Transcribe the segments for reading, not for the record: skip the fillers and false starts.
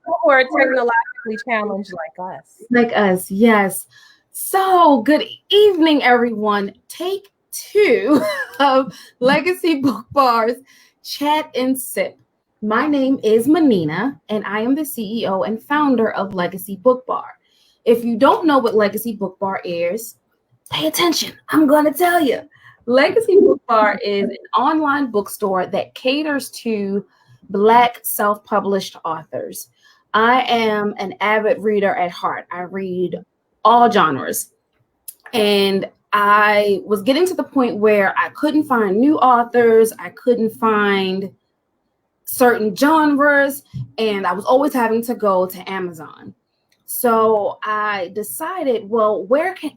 who are technologically challenged like us. Like us, yes. So, good evening, everyone. Take 2 of Legacy BookBar's Chat and Sip. My name is Manina, and I am the CEO and founder of Legacy BookBar. If you don't know what Legacy BookBar is, pay attention. I'm going to tell you. Legacy BookBar is an online bookstore that caters to Black self-published authors. I am an avid reader at heart. I read all genres. And I was getting to the point where I couldn't find new authors. I couldn't find certain genres. And I was always having to go to Amazon. So I decided, well,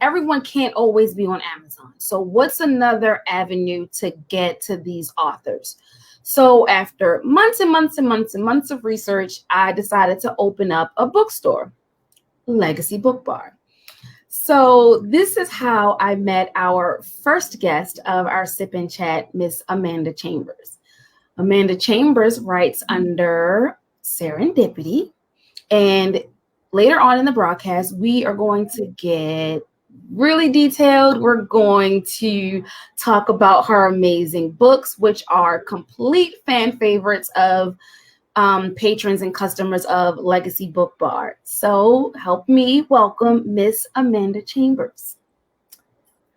everyone can't always be on Amazon. So what's another avenue to get to these authors? So after months and months and months and months of research, I decided to open up a bookstore, Legacy BookBar. So this is how I met our first guest of our Sip and Chat, Miss Amanda Chambers. Amanda Chambers writes under Serendipity, and later on in the broadcast, we are going to get really detailed. We're going to talk about her amazing books, which are complete fan favorites of patrons and customers of Legacy BookBar. So help me welcome Miss Amanda Chambers.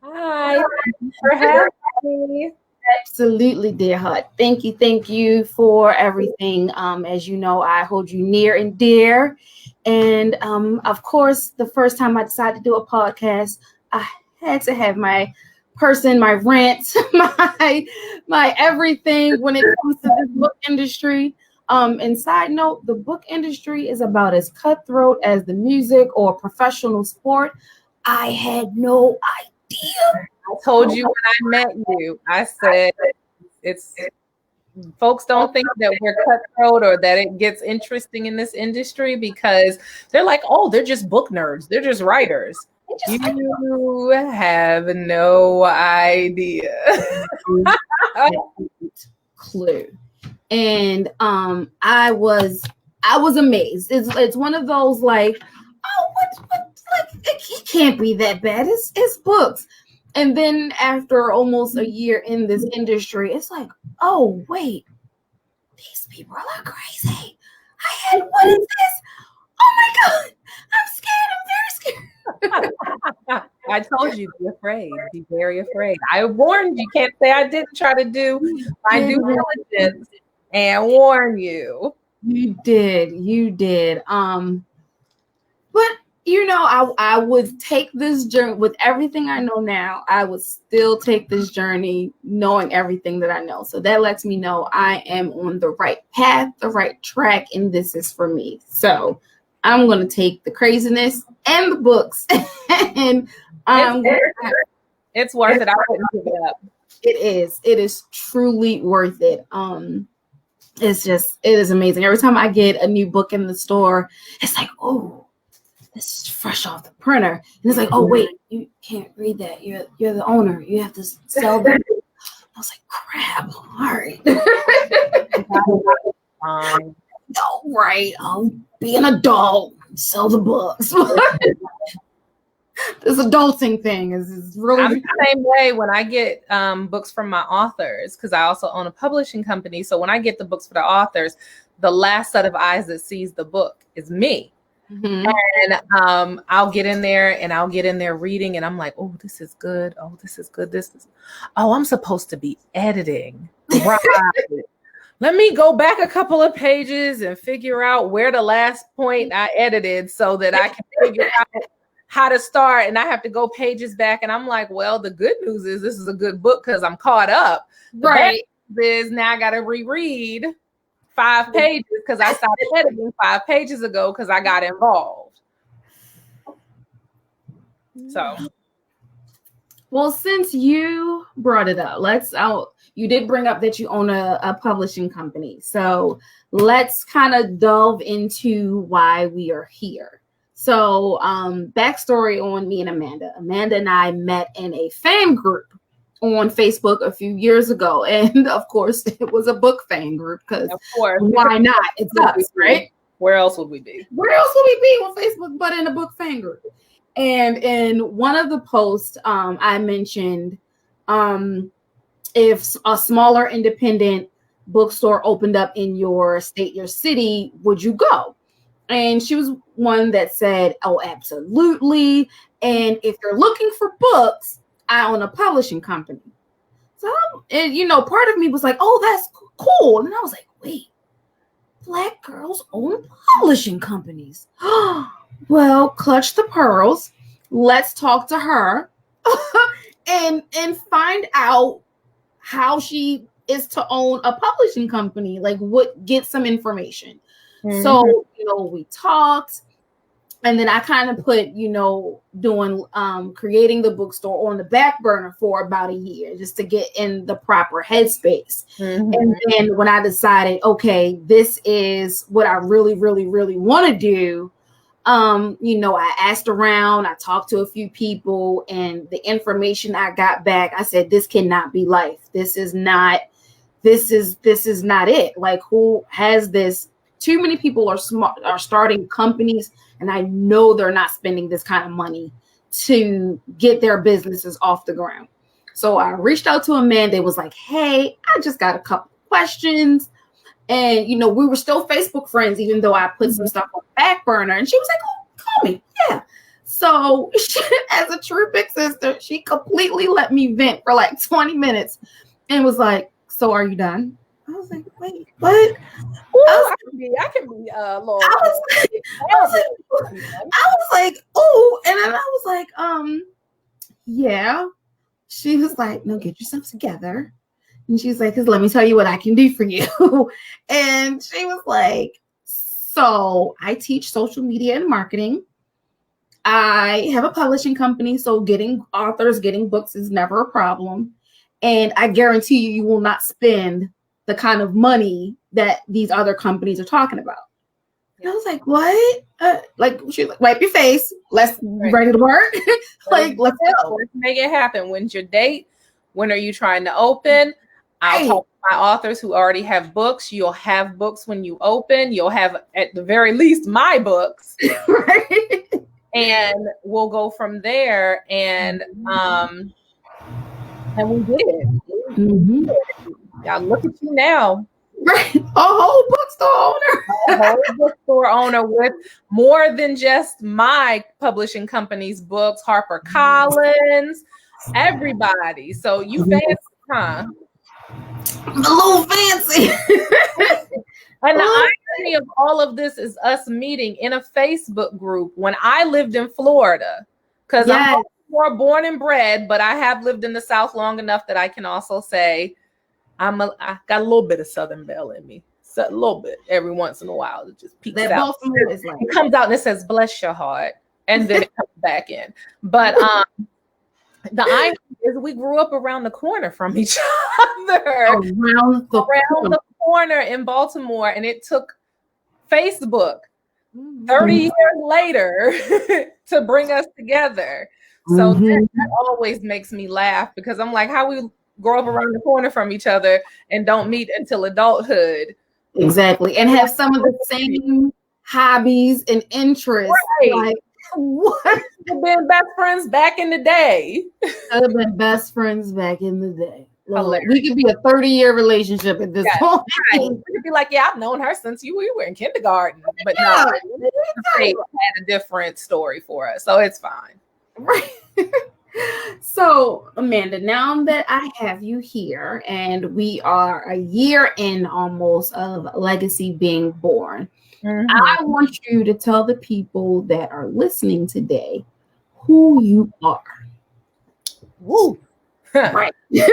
Hi, thanks for having me. Absolutely, dear heart. Thank you for everything. As you know, I hold you near and dear. And of course, the first time I decided to do a podcast, I had to have my person, my rant, my everything when it comes to this book industry. And side note, the book industry is about as cutthroat as the music or professional sport. I had no idea. I told you when I met you, I said it's folks don't think that we're cutthroat or that it gets interesting in this industry because they're like, oh, they're just book nerds. They're just writers. You have no idea. Clue. And I was amazed. It's one of those like, oh, what like it can't be that bad. It's books. And then after almost a year in this industry, it's like, oh, wait, these people are like crazy. What is this? Oh my God, I'm very scared. I told you, be afraid. Be very afraid. I warned you. Can't say I didn't try to do my due diligence and warn you. You did. But you know, I would take this journey with everything I know now. I would still take this journey knowing everything that I know. So that lets me know I am on the right path, the right track, and this is for me. So I'm going to take the craziness and the books, and it's worth it. I wouldn't give it up. It is truly worth it. It is amazing. Every time I get a new book in the store, it's like, oh, this is fresh off the printer. And it's like, oh, wait, you can't read that. You're the owner. You have to sell that. I was like, crap. All right. All right. I'll be an adult. Sell the books. This adulting thing is really. I'm the same way when I get books from my authors, because I also own a publishing company. So when I get the books for the authors, the last set of eyes that sees the book is me. Mm-hmm. And I'll get in there reading, and I'm like, oh, this is good. Oh, this is good. I'm supposed to be editing. Right. Let me go back a couple of pages and figure out where the last point I edited so that I can figure out how to start. And I have to go pages back. And I'm like, well, the good news is this is a good book because I'm caught up. Right. The bad news is now I got to reread 5 pages because I started editing 5 pages ago because I got involved. So, well, since you brought it up, you did bring up that you own a publishing company. So let's kind of delve into why we are here. So backstory on me and Amanda. Amanda and I met in a fan group on Facebook a few years ago. And of course, it was a book fan group because why not? It's us, right? Where else would we be? Where else would we be on Facebook but in a book fan group? And in one of the posts, I mentioned if a smaller independent bookstore opened up in your state, your city, would you go? And she was one that said, oh, absolutely. And if you're looking for books, I own a publishing company. So, and part of me was like, oh, that's cool. And I was like, wait, Black girls own publishing companies. Well, clutch the pearls. Let's talk to her and find out how she is to own a publishing company. Like, get some information. Mm-hmm. So, we talked, and then I kind of put, doing creating the bookstore on the back burner for about a year just to get in the proper headspace. Mm-hmm. And then when I decided, okay, this is what I really, really, really want to do. I asked around, I talked to a few people, and the information I got back, I said, this cannot be life. This is not it. Like, who has this? Too many people are starting companies, and I know they're not spending this kind of money to get their businesses off the ground. So I reached out to a man that was like, hey, I just got a couple questions. And, we were still Facebook friends, even though I put some stuff on the back burner. And she was like, oh, call me. Yeah. So she, as a true big sister, she completely let me vent for like 20 minutes and was like, so are you done? I was like, wait, what? Ooh, I can be Lord. I was like, oh, and then I was like, yeah. She was like, no, get yourself together. And she's like, because let me tell you what I can do for you. And she was like, so I teach social media and marketing. I have a publishing company, so getting books is never a problem. And I guarantee you will not spend the kind of money that these other companies are talking about. And I was like, what? She's like, wipe your face. Let's ready to work. Let's go. Let's make it happen. When's your date? When are you trying to open? I'll talk to my authors who already have books. You'll have books when you open. You'll have, at the very least, my books. Right. And we'll go from there. And we did. Mm-hmm. Y'all look at you now. Right. A whole bookstore owner. A whole bookstore owner with more than just my publishing company's books, HarperCollins, everybody. So you fancy, huh? A little fancy. And the irony of all of this is us meeting in a Facebook group when I lived in Florida. Because I'm more born and bred, but I have lived in the South long enough that I can also say I got a little bit of Southern Belle in me. So a little bit every once in a while. It just peeks out. It comes out and it says, bless your heart. And then it comes back in. But the irony is we grew up around the corner from each other. Around the corner in Baltimore. And it took Facebook 30 years later to bring us together. So that always makes me laugh because I'm like, how we grow up around the corner from each other and don't meet until adulthood. Exactly. And have some of the same hobbies and interests. Right. Like, what? We've been best friends back in the day. Could have been best friends back in the day. We could be a 30-year relationship at this point. Right. We could be like, yeah, I've known her since we were in kindergarten. But no, they had a different story for us. So it's fine. Right. So, Amanda, now that I have you here and we are a year in almost of Legacy being born, I want you to tell the people that are listening today who you are. Woo. Right. Take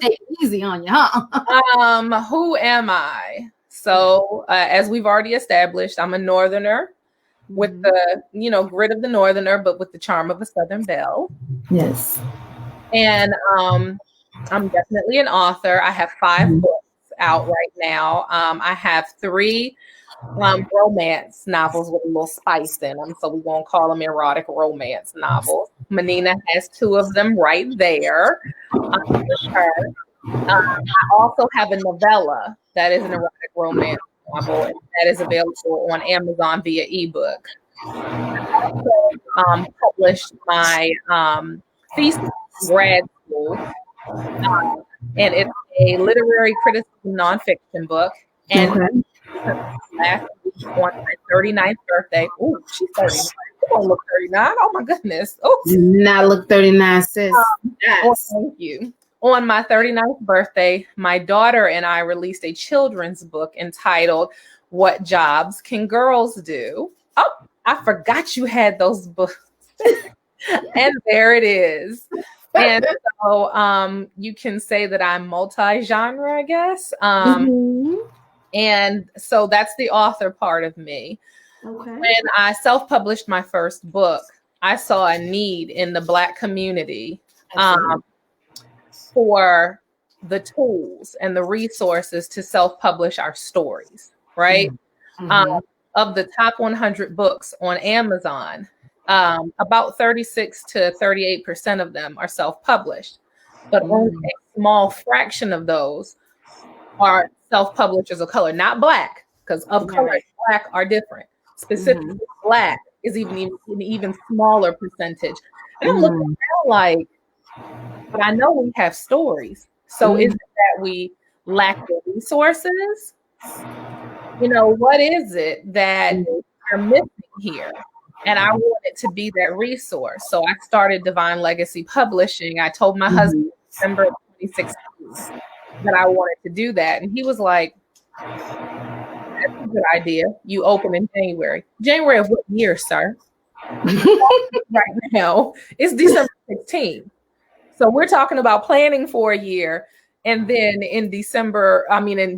it easy on you, huh? Who am I? So, as we've already established, I'm a Northerner. With the, grit of the Northerner, but with the charm of a Southern Belle. Yes. And I'm definitely an author. I have 5 books out right now. I have 3 romance novels with a little spice in them. So we won't call them erotic romance novels. Menina has 2 of them right there. I also have a novella that is an erotic romance novel, and that is available on Amazon via ebook. I also published my thesis in grad school, and it's a literary criticism nonfiction book. And last week on my 39th birthday, oh, she's 39. She don't look 39. Oh my goodness. Oh, not look 39, sis. Yes. Oh, thank you. On my 39th birthday, my daughter and I released a children's book entitled "What Jobs Can Girls Do?" Oh, I forgot you had those books. And there it is. And so you can say that I'm multi-genre, I guess. And so that's the author part of me. Okay. When I self-published my first book, I saw a need in the Black community for the tools and the resources to self-publish our stories, right? Of the top 100 books on Amazon, about 36 to 38% of them are self-published, but only a small fraction of those are self-publishers of color, not Black, because of color, Black are different. Specifically, Black is even smaller percentage. And I'm looking around like, but I know we have stories. So is it that we lack the resources? You know, what is it that we're missing here? And I wanted to be that resource. So I started Divine Legacy Publishing. I told my husband in December of 2016 that I wanted to do that. And he was like, that's a good idea. You open in January. January of what year, sir? Right now, it's December 16th. So we're talking about planning for a year. And then in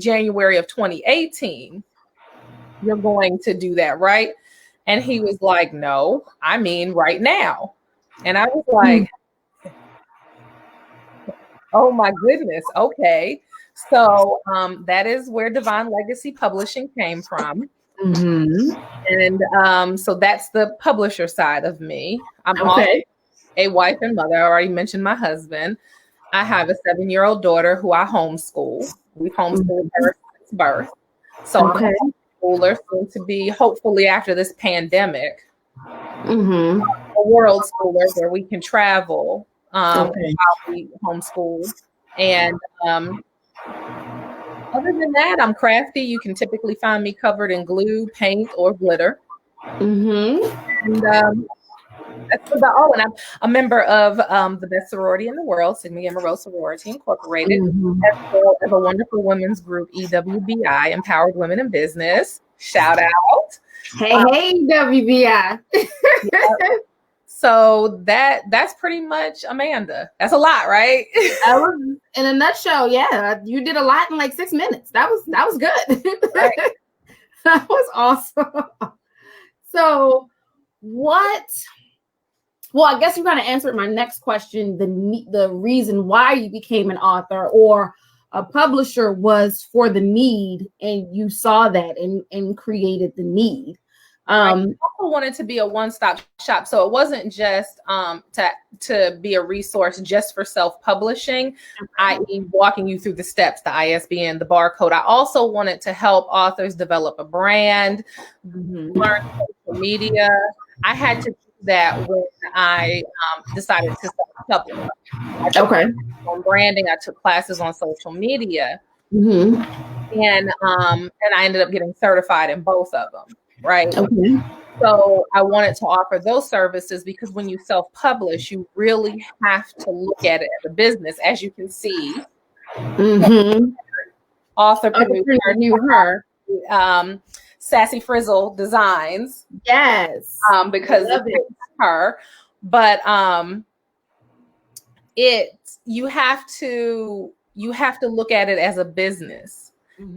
January of 2018, you're going to do that, right? And he was like, no, I mean right now. And I was like, oh my goodness. Okay. So that is where Divine Legacy Publishing came from. And so that's the publisher side of me. I'm also a wife and mother. I already mentioned my husband. I have a 7-year-old daughter who I homeschool. We've homeschooled her since birth. So I'm a homeschooler, soon to be, hopefully after this pandemic, a world schooler where we can travel while we homeschool. And other than that, I'm crafty. You can typically find me covered in glue, paint, or glitter. And that's about. And I'm a member of the best sorority in the world, Sigma Gamma Rho Sorority Incorporated, as well as a wonderful women's group, EWBI, Empowered Women in Business. Shout out. Hey, WBI. So that's pretty much Amanda. That's a lot, right? That was, in a nutshell, yeah. You did a lot in like 6 minutes. That was good. Right. That was awesome. So I guess you're going to answer my next question. The reason why you became an author or a publisher was for the need, and you saw that and created the need. I also wanted to be a one-stop shop. So it wasn't just to be a resource just for self-publishing, i.e. walking you through the steps, the ISBN, the barcode. I also wanted to help authors develop a brand, learn social media. I had to do that when I decided to self-publish. On branding, I took classes on social media, and I ended up getting certified in both of them. Right. So I wanted to offer those services because when you self-publish, you really have to look at it as a business. As you can see, author Sassy Frizzle Designs. Yes. Because it's her. But you have to look at it as a business.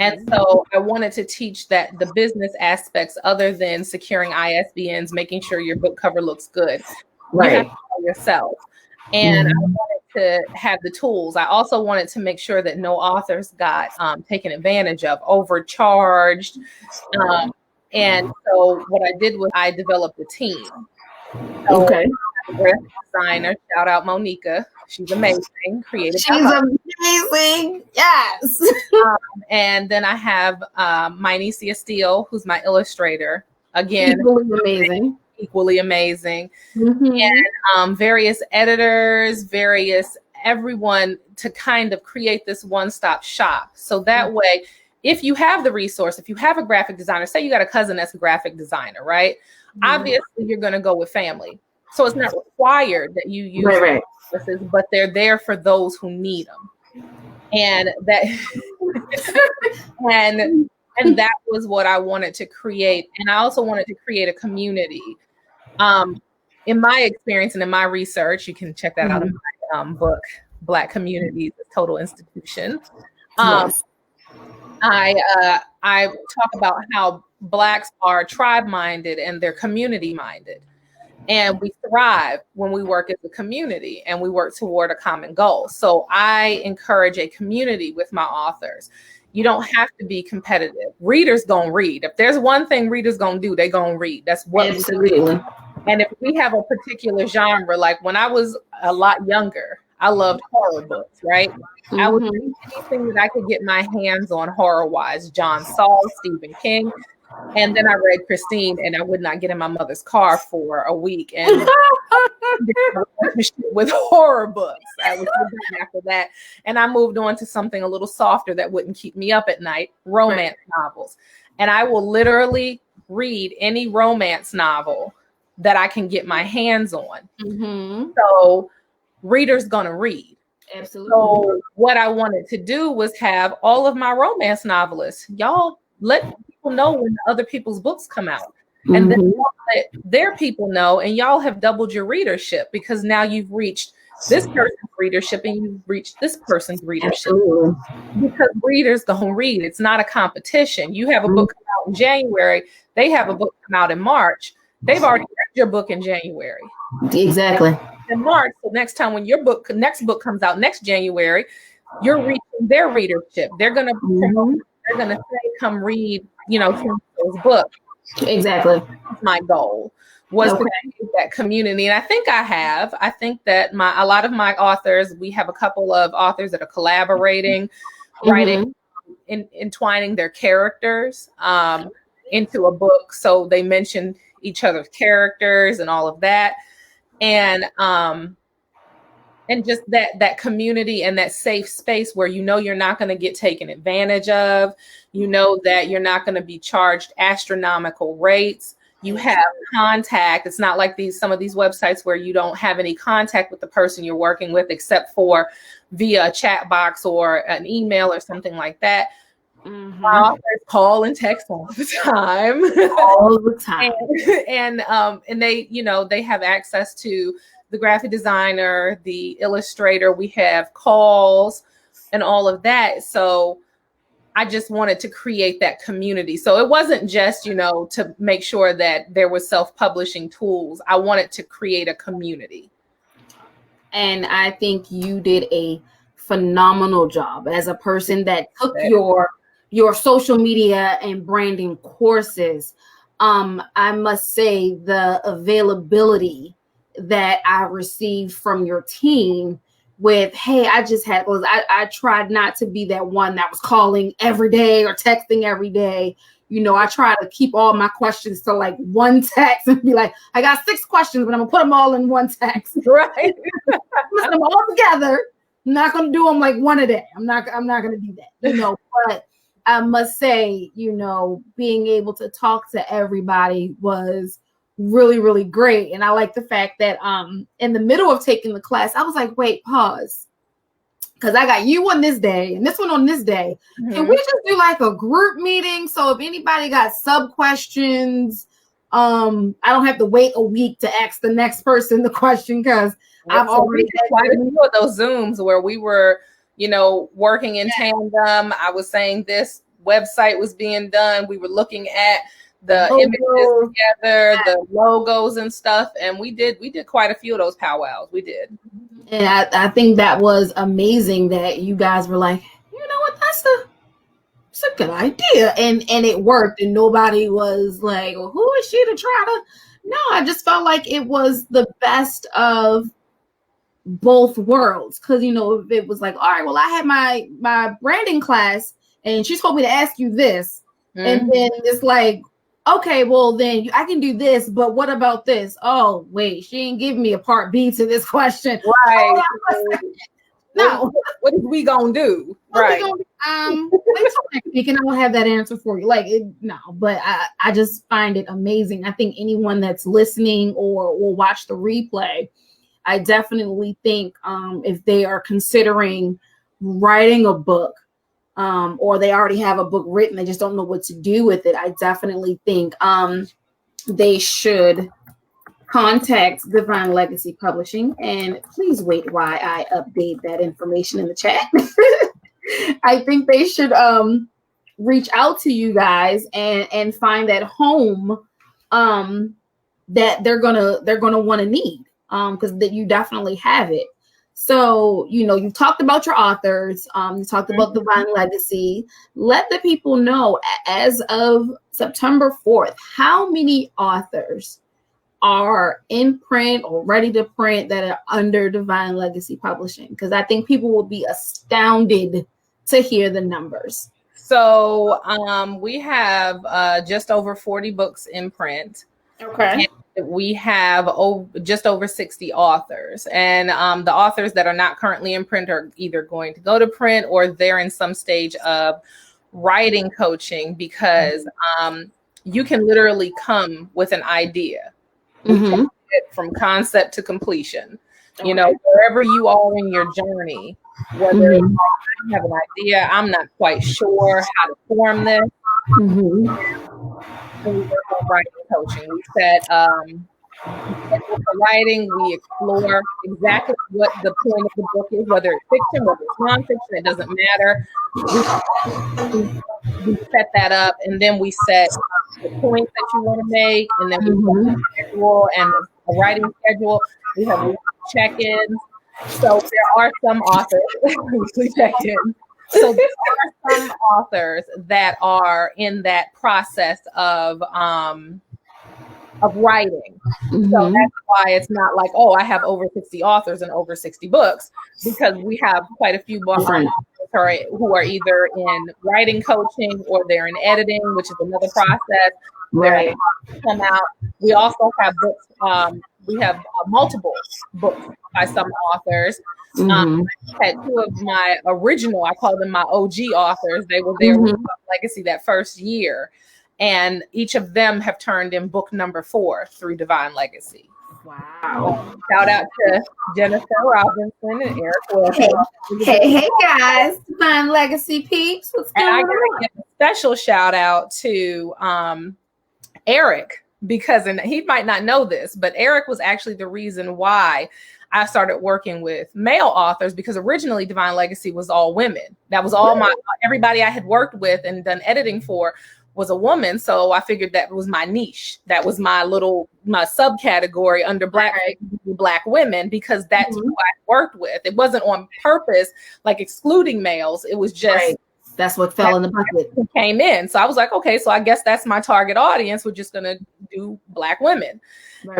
And so I wanted to teach that the business aspects, other than securing ISBNs, making sure your book cover looks good, you have to know yourself. And I wanted to have the tools. I also wanted to make sure that no authors got taken advantage of, overcharged. And so what I did was I developed a team. So a graphic designer, shout out Monica. She's amazing. Creative. She's amazing. Yes. And then I have my niece Steele, who's my illustrator. Again, equally amazing. And various editors, everyone to kind of create this one-stop shop. So that way, if you have the resource, if you have a graphic designer, say you got a cousin that's a graphic designer, right? Obviously, you're going to go with family. So it's not required that you use resources, but they're there for those who need them. And that and that was what I wanted to create. And I also wanted to create a community. In my experience and in my research, you can check that out in my book, Black Communities, Total Institution. I talk about how Blacks are tribe-minded and they're community-minded. And we thrive when we work as a community and we work toward a common goal. So I encourage a community with my authors. You don't have to be competitive. Readers gonna read. If there's one thing readers gonna do, they gonna read. That's what we do. And if we have a particular genre, like when I was a lot younger, I loved horror books, right? I would read anything that I could get my hands on horror-wise. John Saul, Stephen King. And then I read Christine, and I would not get in my mother's car for a week. And with horror books, I was done after that. And I moved on to something a little softer that wouldn't keep me up at night, romance novels. And I will literally read any romance novel that I can get my hands on. So readers gonna read. Absolutely. So what I wanted to do was have all of my romance novelists, y'all let people know when other people's books come out. And then let their people know, and y'all have doubled your readership because now you've reached this person's readership and you've reached this person's readership. Because readers gonna read. It's not a competition. You have a book come out in January, they have a book come out in March. They've already read your book in January. Exactly. In March, so next time when your next book comes out next January, you're reaching their readership. They're gonna say, "Come read," those books. Exactly. My goal was to create that community, and I think that a lot of my authors, we have a couple of authors that are collaborating, writing, entwining their characters into a book, so they mention each other's characters and all of that. And just that community and that safe space where you're not going to get taken advantage of, that you're not going to be charged astronomical rates. You have contact. It's not like some of these websites where you don't have any contact with the person you're working with except for via a chat box or an email or something like that. My authors call and text all the time. All the time. and they have access to the graphic designer, the illustrator. We have calls and all of that. So I just wanted to create that community. So it wasn't just, to make sure that there was self-publishing tools. I wanted to create a community. And I think you did a phenomenal job as a person that took your social media and branding courses. I must say the availability that I received from your team with, hey, I tried not to be that one that was calling every day or texting every day. I try to keep all my questions to like one text and be like, I got 6 questions, but I'm gonna put them all in one text. Right. Put them all together. I'm not gonna do them like one a day. I'm not gonna do that. But I must say, being able to talk to everybody was really, really great. And I like the fact that in the middle of taking the class, I was like, wait, pause. Because I got you on this day and this one on this day. Can we just do like a group meeting? So if anybody got sub questions, I don't have to wait a week to ask the next person the question because I've already had quite a few of those Zooms where we were working in tandem. I was saying this website was being done. We were looking at the images together, the logos and stuff. And we did quite a few of those powwows. We did. And I think that was amazing that you guys were like, you know what, that's a good idea. And it worked. And nobody was like, well, who is she to try to? No, I just felt like it was the best of both worlds. Because, you know, if it was like, all right, well, I had my branding class and she told me to ask you this. And then it's like, okay, well, then I can do this, but what about this? Oh, wait, she didn't give me a part B to this question. Right. No. What is we gonna do? Right. Wait till next week and I'll have that answer for you. Like, no, but I just find it amazing. I think anyone that's listening or will watch the replay, I definitely think if they are considering writing a book, or they already have a book written, they just don't know what to do with it, I definitely think they should contact Divine Legacy Publishing. And please wait while I update that information in the chat. I think they should reach out to you guys and find that home that they're gonna want to need, because that you definitely have it. So, you know, you've talked about your authors, you talked about Divine Legacy. Let the people know, as of September 4th, how many authors are in print or ready to print that are under Divine Legacy Publishing? Because I think people will be astounded to hear the numbers. So we have just over 40 books in print. Okay. We have just over 60 authors, and the authors that are not currently in print are either going to go to print or they're in some stage of writing coaching, because you can literally come with an idea from concept to completion. You know, wherever you are in your journey, whether I have an idea, I'm not quite sure how to form this. We work on writing coaching. We set for writing, we explore exactly what the point of the book is, whether it's fiction, whether it's nonfiction, it doesn't matter. We set that up, and then we set the points that you want to make, and then we set a schedule and a writing schedule. We have check-ins. So there are some authors, weekly check-ins. So there are some authors that are in that process of writing. So that's why it's not like, oh, I have over 60 authors and over 60 books, because we have quite a few books who are either in writing coaching or they're in editing, which is another process. Right. Come out. We also have books. We have multiple books by some authors. I had two of my original, I call them my OG authors. They were there with Legacy that first year. And each of them have turned in book number 4 through Divine Legacy. Wow. Shout out to Jennifer Robinson and Eric Wilson. Hey guys, Divine Legacy peeps. What's going on? I gotta give a special shout out to Eric, because, and he might not know this, but Eric was actually the reason why I started working with male authors, because originally Divine Legacy was all women. That was all everybody I had worked with and done editing for was a woman. So I figured that was my niche. That was my subcategory under black women, because that's who I worked with. It wasn't on purpose, like excluding males. It was just that's what fell in the bucket. Came in. So I was like, okay, so I guess that's my target audience. We're just gonna do Black women.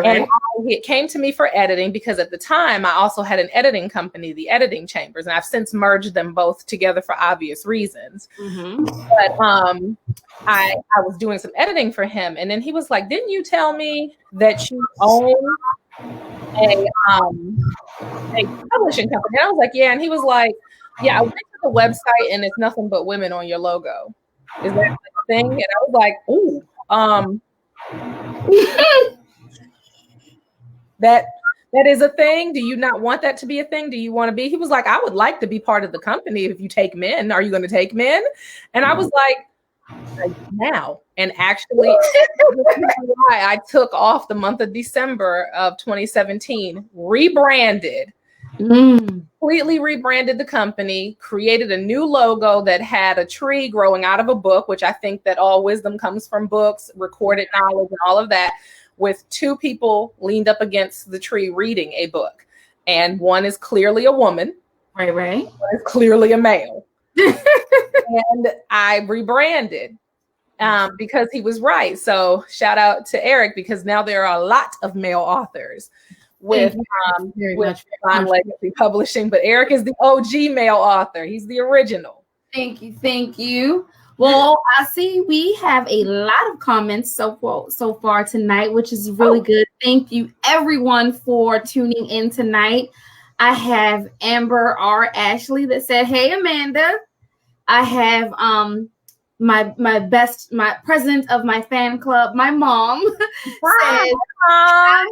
And it came to me for editing, because at the time I also had an editing company, the Editing Chambers, and I've since merged them both together for obvious reasons. But I was doing some editing for him, and then he was like, didn't you tell me that you own a publishing company? And I was like, yeah. And he was like, yeah, I went to the website and it's nothing but women on your logo. Is that a thing? And I was like, ooh, that is a thing. Do you not want that to be a thing? Do you want to be? He was like, I would like to be part of the company if you take men. Are you going to take men? And I was like, now. And actually, why I took off the month of December of 2017, rebranded, completely rebranded the company, created a new logo that had a tree growing out of a book, which I think that all wisdom comes from books, recorded knowledge, and all of that, with 2 people leaned up against the tree reading a book. And one is clearly a woman. Right. One is clearly a male. And I rebranded because he was right. So shout out to Eric, because now there are a lot of male authors. with Fine Legacy Publishing, but Eric is the OG male author. He's the original. Thank you. Well, I see we have a lot of comments so far tonight, which is really good. Thank you everyone for tuning in tonight. I have Amber R. Ashley that said, "Hey Amanda." I have my president of my fan club, my mom, said, "Hi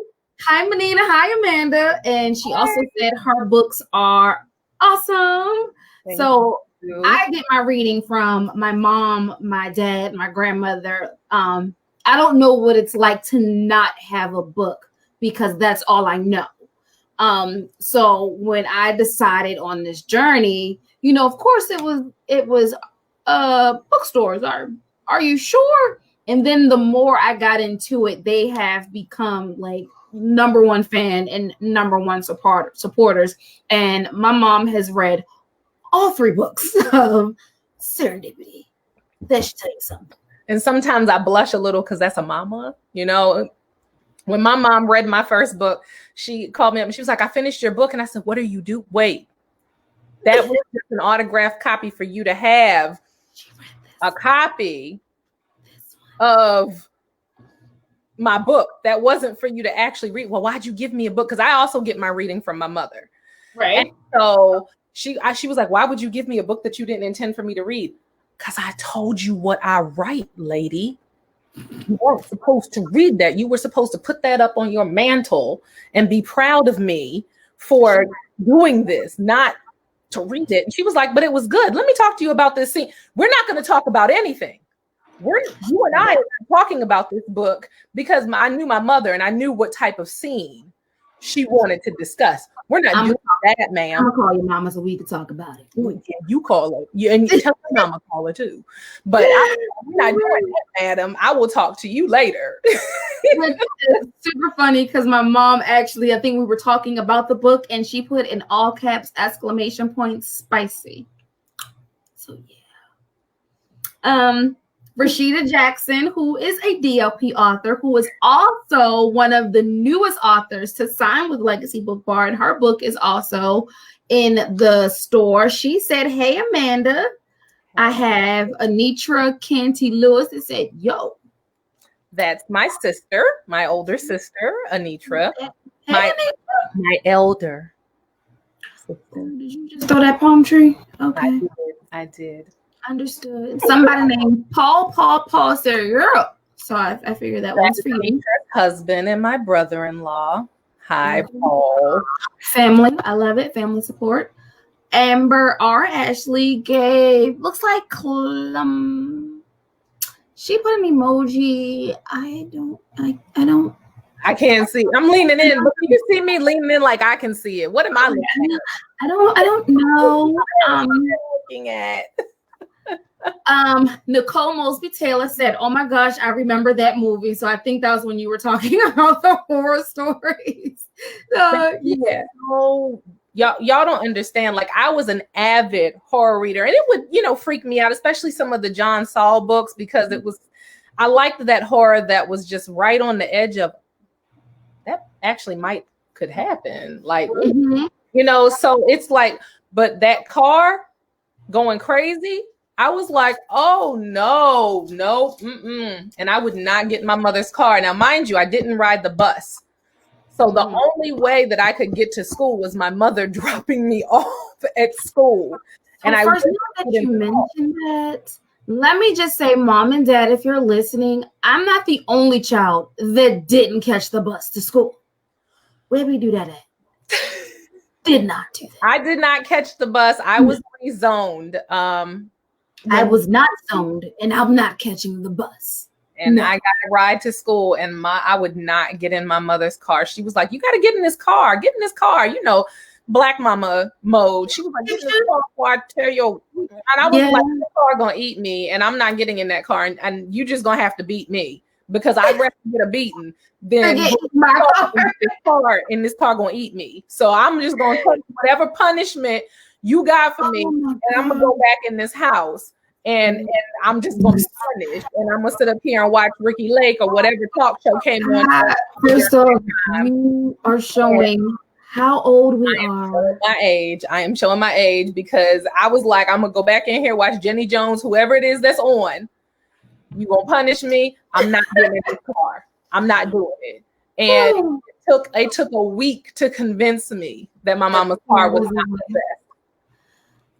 Manina, hi Amanda," and she also said her books are awesome. So I get my reading from my mom, my dad, my grandmother. I don't know what it's like to not have a book because that's all I know. So when I decided on this journey, of course it was bookstores. Are you sure? And then the more I got into it, they have become like number one fan and number one supporters. And my mom has read all 3 books of Serendipity. That should tell you something. And sometimes I blush a little because that's a mama, When my mom read my first book, she called me up and she was like, "I finished your book." And I said, "What are you doing?" Wait, that was just an autographed copy for you to have a copy of my book. That wasn't for you to actually read. Well, why'd you give me a book? Because I also get my reading from my mother. Right. And so she was like, "Why would you give me a book that you didn't intend for me to read?" "Because I told you what I write, lady. You weren't supposed to read that. You were supposed to put that up on your mantle and be proud of me for doing this, not to read it." And she was like, "But it was good. Let me talk to you about this scene." We're not going to talk about anything. You and I are talking about this book because I knew my mother and I knew what type of scene she wanted to discuss. We're not doing that, ma'am. I'm gonna call your mama so we can talk about it. Yeah, you call her. And you tell your mama call her too. But we're not doing that, madam. I will talk to you later. It's super funny because my mom actually, I think we were talking about the book and she put in all caps, ! Spicy. So yeah. Rashida Jackson, who is a DLP author, who is also one of the newest authors to sign with Legacy BookBar, and her book is also in the store. She said, "Hey, Amanda." I have Anitra Canty Lewis that said, "Yo." That's my sister, my older sister, Anitra. My elder sister. Did you just throw that palm tree? Okay. I did. Understood. Somebody named Paul said, "Yeah." So I figured that one's for you. Husband and my brother-in-law. Hi, Paul. Family. I love it. Family support. Amber R. Ashley gave, looks like she put an emoji. I can't see. I'm leaning in, but can you see me leaning in like I can see it? What am I looking at? I don't know. What am I looking at? Nicole Mosby Taylor said, "Oh my gosh, I remember that movie." So I think that was when you were talking about the horror stories. Yeah. So y'all don't understand. Like, I was an avid horror reader, and it would, freak me out, especially some of the John Saul books, because I liked that horror that was just right on the edge of that actually could happen. Like, so it's like, but that car going crazy, I was like, "Oh no, and I would not get in my mother's car." Now, mind you, I didn't ride the bus. So the only way that I could get to school was my mother dropping me off at school. And first, now that you mentioned that, let me just say, Mom and Dad, if you're listening, I'm not the only child that didn't catch the bus to school. Where did we do that at? Did not do that. I did not catch the bus. I was rezoned. I was not zoned, and I'm not catching the bus. And I got a ride to school, and I would not get in my mother's car. She was like, "You got to get in this car. Get in this car." Black mama mode. She was like, "Get in this car before I tear your." And I was like, "The car gonna eat me, and I'm not getting in that car, and you just gonna have to beat me, because I'd rather get a beating than my car, and this car gonna eat me. So I'm just gonna take whatever punishment you got for me, and I'm gonna go back in this house." and I'm just gonna be punished, and I'm gonna sit up here and watch Ricky Lake or whatever talk show came on. First off, you are showing how old we are. My age. I am showing my age because I was like, I'm gonna go back in here, watch Jenny Jones, whoever it is that's on. You gonna punish me? I'm not getting in this car. I'm not doing it. And it took a week to convince me that my mama's car was not the best.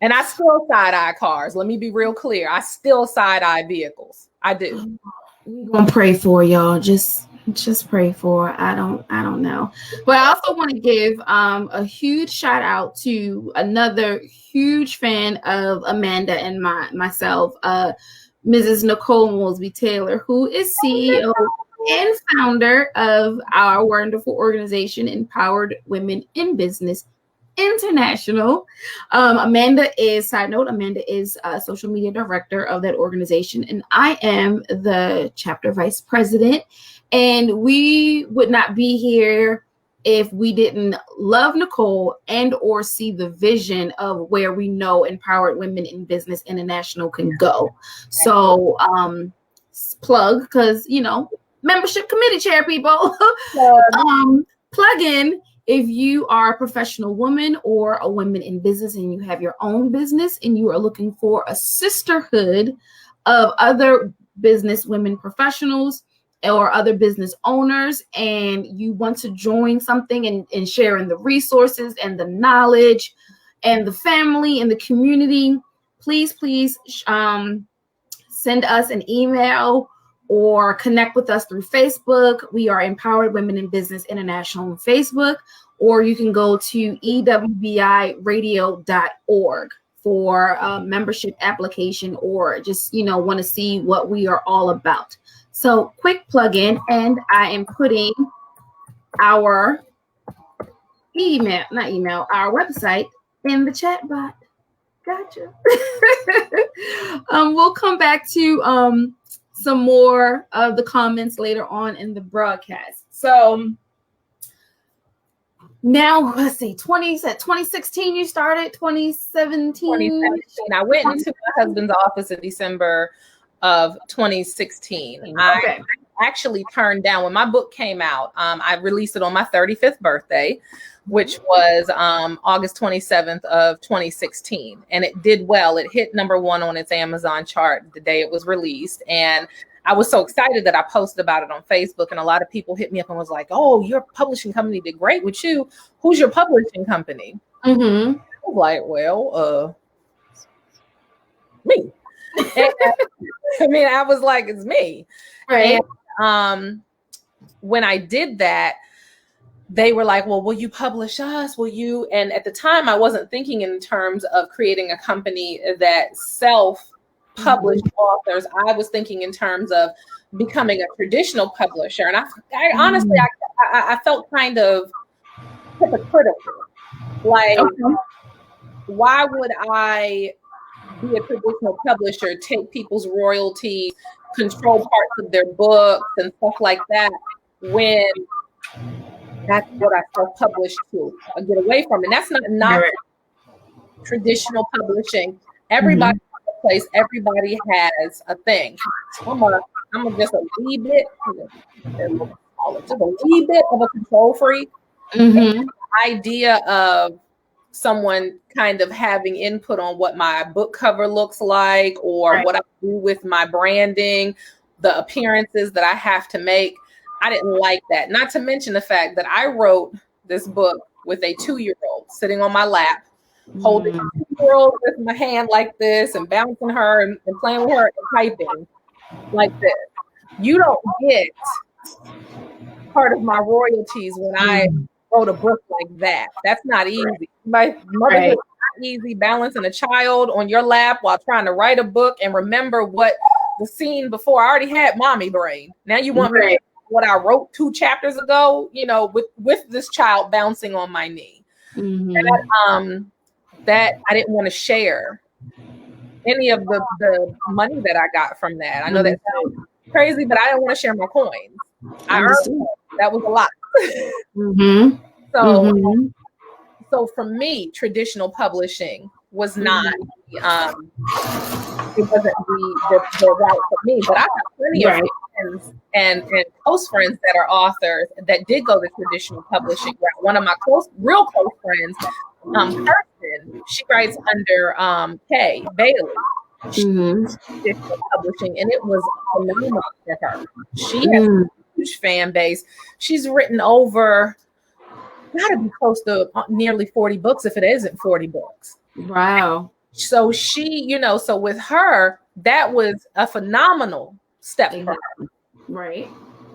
And I still side-eye cars. Let me be real clear. I still side-eye vehicles. I do. We're gonna pray for y'all. Just pray for. I don't know. But I also want to give a huge shout out to another huge fan of Amanda and myself, Mrs. Nicole Mosby Taylor, who is CEO and founder of our wonderful organization, Empowered Women in Business International. Amanda is a social media director of that organization, and I am the chapter vice president. And we would not be here if we didn't love Nicole and or see the vision of where we know Empowered Women in Business International can go. So plug, because membership committee chair people. Plug in. If you are a professional woman or a woman in business and you have your own business and you are looking for a sisterhood of other business women professionals or other business owners, and you want to join something and share in the resources and the knowledge and the family and the community, please send us an email or connect with us through Facebook. We are Empowered Women in Business International on Facebook, or you can go to ewbiradio.org for a membership application, or just, want to see what we are all about. So quick plug-in, and I am putting our our website in the chat bot. Gotcha. We'll come back to some more of the comments later on in the broadcast. So now let's see, 2016 you started, 2017. I went into my husband's office in December of 2016. Okay. I actually turned down when my book came out. I released it on my 35th birthday, which was August 27th of 2016. And it did well. It hit number 1 on its Amazon chart the day it was released. And I was so excited that I posted about it on Facebook. And a lot of people hit me up and was like, oh, your publishing company did great with you. Who's your publishing company? Mm-hmm. I was like, well, me. And, I was like, it's me. Right. And when I did that, they were like, well, will you publish us? Will you? And at the time, I wasn't thinking in terms of creating a company that self-published authors. I was thinking in terms of becoming a traditional publisher. And I honestly, I felt kind of hypocritical. Like, why would I be a traditional publisher, take people's royalties, control parts of their books and stuff like that, when that's what I self-published to get away from? And that's not traditional publishing. Everybody has a place. Everybody has a thing. I'm just a wee bit, just a wee bit of a control freak. Mm-hmm. The idea of someone kind of having input on what my book cover looks like, or what I do with my branding, the appearances that I have to make, I didn't like that. Not to mention the fact that I wrote this book with a 2-year-old sitting on my lap, holding a 2-year-old with my hand like this and bouncing her and playing with her and typing like this. You don't get part of my royalties when I wrote a book like that. That's not easy. My motherhood is not easy, balancing a child on your lap while trying to write a book and remember what the scene before. I already had mommy brain. Now you want me to what I wrote 2 chapters ago, with this child bouncing on my knee. Mm-hmm. That I didn't want to share any of the money that I got from that. I know that sounds crazy, but I didn't want to share my coins. I earned that was a lot. Mm-hmm. So for me, traditional publishing was not it wasn't the route for me. But I have plenty of friends and close friends that are authors that did go the traditional publishing route. One of my real close friends, Kirsten, she writes under Kay Bailey. She did publishing, and it was phenomenal for her. She has a huge fan base. She's written over, got to be close to nearly 40 books, if it isn't 40 books. Wow. So she, so with her, that was a phenomenal step for her. Right.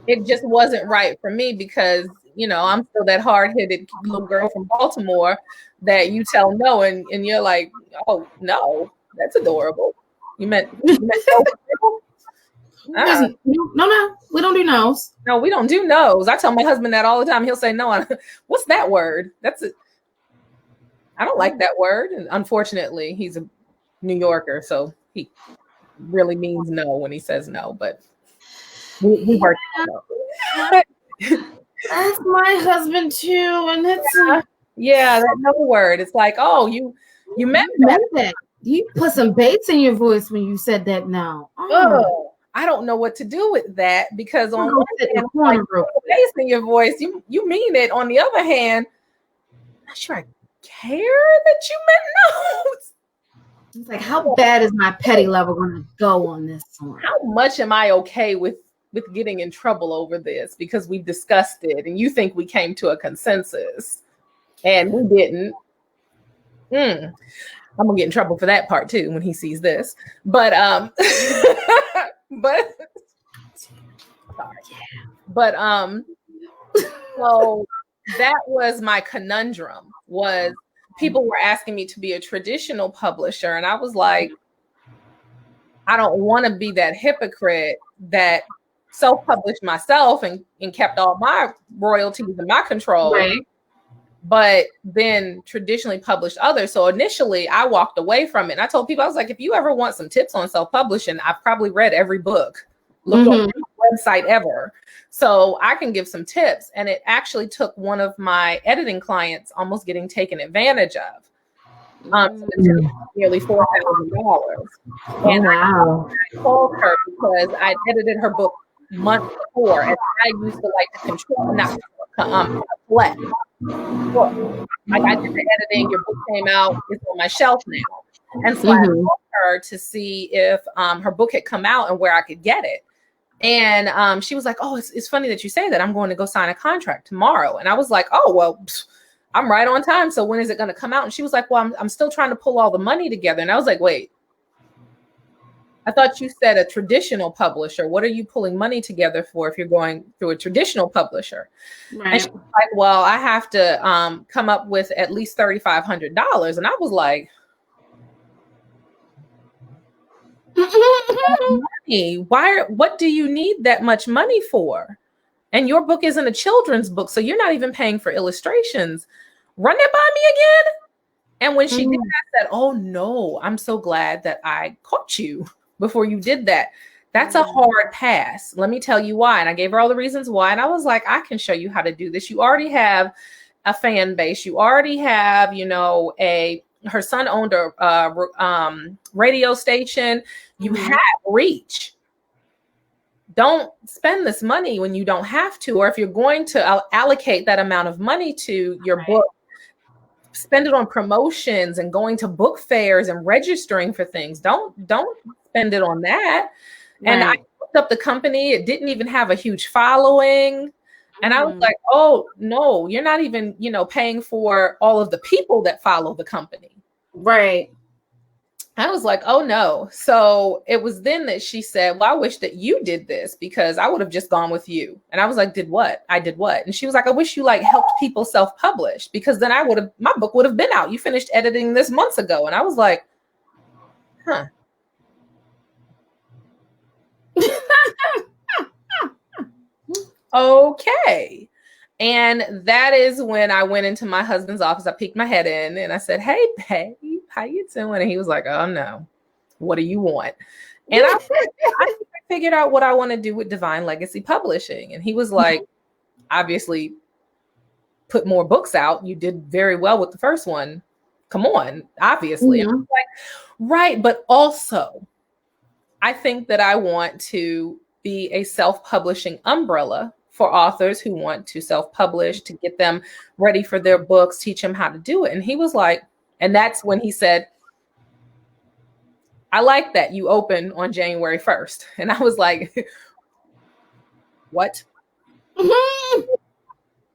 It just wasn't right for me because, I'm still that hard-headed little girl from Baltimore that you tell no, and you're like, oh, no. That's adorable. You meant no? No, we don't do no's. No, we don't do no's. I tell my husband that all the time. He'll say no. What's that word? I don't like that word. And unfortunately, he's a New Yorker, so he really means no when he says no. But we work it out. That's my husband too, and that's that no word. It's like, oh, you meant that. You put some bass in your voice when you said that now. Oh, I don't know what to do with that because on one hand, like, bass in your voice, you mean it. On the other hand, I'm not sure I care that you meant no. It's like, how bad is my petty level going to go on this one? How much am I okay with getting in trouble over this because we discussed it and you think we came to a consensus and we didn't? I'm gonna get in trouble for that part too when he sees this. But so that was my conundrum. Was people were asking me to be a traditional publisher, and I was like, I don't want to be that hypocrite that self-published myself and kept all my royalties in my control. Right. But then traditionally published others. So initially I walked away from it. And I told people, I was like, if you ever want some tips on self-publishing, I've probably read every book, looked on every website ever. So I can give some tips. And it actually took one of my editing clients almost getting taken advantage of. Nearly $4,000. And I called her because I edited her book months before. And I used to like to control, not collect. Like I did the editing, your book came out, it's on my shelf now. And so I called her to see if her book had come out and where I could get it. And she was like, oh, it's funny that you say that. I'm going to go sign a contract tomorrow. And I was like, oh, well, I'm right on time. So when is it going to come out? And she was like, well, I'm still trying to pull all the money together. And I was like, wait, I thought you said a traditional publisher. What are you pulling money together for if you're going through a traditional publisher? Right. And she was like, well, I have to come up with at least $3,500. And I was like, what do you need that much money for? And your book isn't a children's book, so you're not even paying for illustrations. Run it by me again. And when she did, I said, oh no, I'm so glad that I caught you before you did that. That's a hard pass. Let me tell you why. And I gave her all the reasons why. And I was like, I can show you how to do this. You already have a fan base. You already have, her son owned a radio station. You have reach. Don't spend this money when you don't have to, or if you're going to allocate that amount of money to your book, spend it on promotions and going to book fairs and registering for things. Don't spend it on that. Right. And I looked up the company. It didn't even have a huge following. And I was like, oh no, you're not even, paying for all of the people that follow the company. Right. I was like, oh no. So it was then that she said, well, I wish that you did this because I would have just gone with you. And I was like, did what? I did what? And she was like, I wish you helped people self-publish because then my book would have been out. You finished editing this months ago. And I was like, huh. Okay. And that is when I went into my husband's office. I peeked my head in and I said, hey, babe, how you doing? And he was like, oh, no. What do you want? And I figured out what I want to do with Divine Legacy Publishing. And he was like, obviously, put more books out. You did very well with the first one. Come on, obviously. And I was like, right. But also, I think that I want to be a self-publishing umbrella for authors who want to self-publish, to get them ready for their books, teach them how to do it. And he was like, and that's when he said, I like that you open on January 1st. And I was like, what?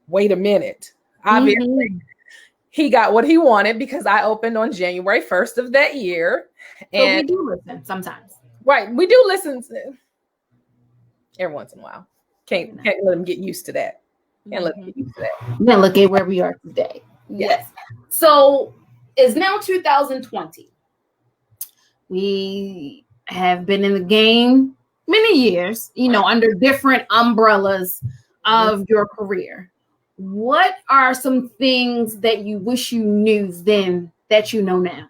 Wait a minute. Obviously, he got what he wanted because I opened on January 1st of that year. And so we do listen sometimes. Right. We do listen every once in a while. Can't let them get used to that. Can't let them get used to that. Then look at where we are today. Yes. So it's now 2020. We have been in the game many years, under different umbrellas of your career. What are some things that you wish you knew then that you know now?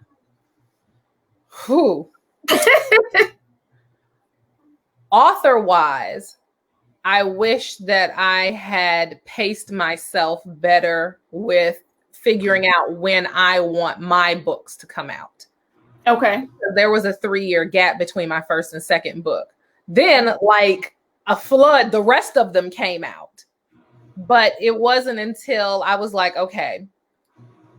Author-wise, I wish that I had paced myself better with figuring out when I want my books to come out. Okay. There was a 3-year gap between my first and second book. Then, like a flood, the rest of them came out. But it wasn't until I was like, okay,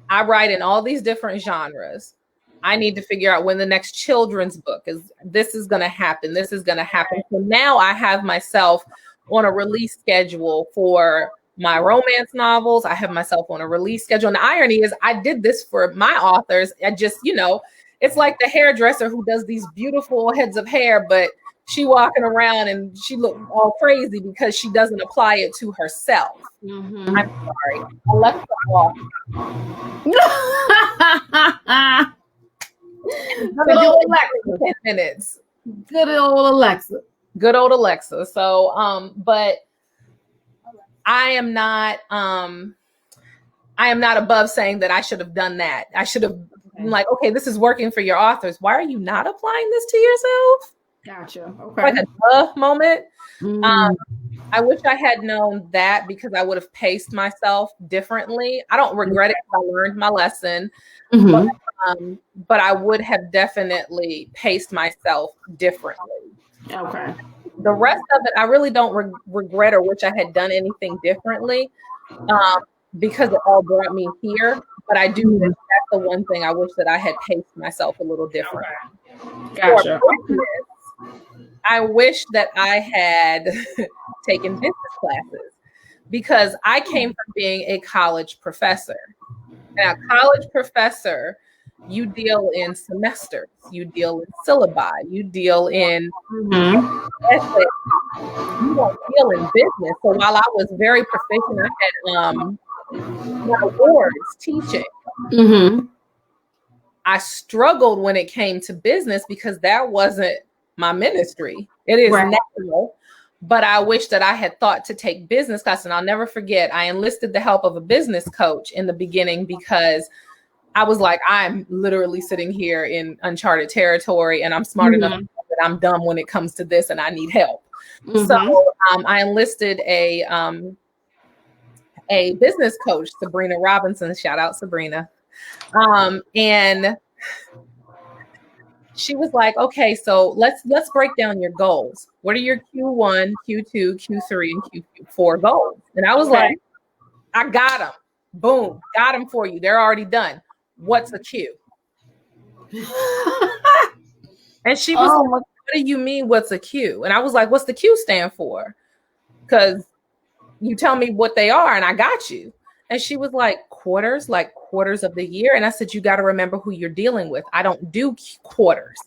I write in all these different genres. I need to figure out when the next children's book is. This is going to happen. This is going to happen. So now I have myself on a release schedule for my romance novels. I have myself on a release schedule. And the irony is I did this for my authors. I just, it's like the hairdresser who does these beautiful heads of hair, but she walking around and she look all crazy because she doesn't apply it to herself. I'm sorry. Alexa off. Good old Alexa. 10 minutes. Good old Alexa. Good old Alexa. So, but I am not above saying that I should have done that. I should have been like, okay, this is working for your authors. Why are you not applying this to yourself? Gotcha. Okay. Like a moment. I wish I had known that because I would have paced myself differently. I don't regret it because I learned my lesson. But I would have definitely paced myself differently. Okay. The rest of it, I really don't regret or wish I had done anything differently because it all brought me here. But I do wish that's the one thing I wish that I had paced myself a little different. Gotcha. I wish that I had taken business classes because I came from being a college professor. Now, college professor, you deal in semesters, you deal in syllabi, you deal in essays, you don't deal in business. So while I was very proficient, I had my awards teaching. I struggled when it came to business because that wasn't my ministry. It is natural, but I wish that I had thought to take business class. And I'll never forget, I enlisted the help of a business coach in the beginning because I was like, I'm literally sitting here in uncharted territory and I'm smart enough that I'm dumb when it comes to this and I need help. So I enlisted a business coach, Sabrina Robinson, shout out Sabrina. And she was like, okay, so let's break down your goals. What are your Q1, Q2, Q3, and Q4 goals? And I was like, I got them. Boom, got them for you. They're already done. What's a Q? And she was like, what do you mean, what's a Q? And I was like, what's the Q stand for? Because you tell me what they are and I got you. And she was like, quarters of the year. And I said, you got to remember who you're dealing with. I don't do quarters.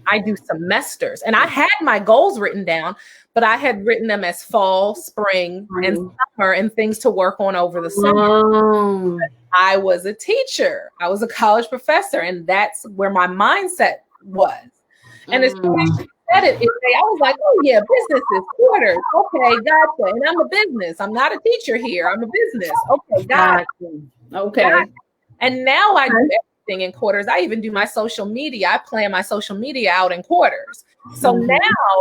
I do semesters. And I had my goals written down, but I had written them as fall, spring, and summer and things to work on over the summer. I was a teacher. I was a college professor. And that's where my mindset was. And as soon as she said it, I was like, oh yeah, business is quarters. Okay, gotcha. And I'm a business. I'm not a teacher here. I'm a business. Okay, gotcha. Okay. Gotcha. And now I do everything in quarters. I even do my social media. I plan my social media out in quarters. So now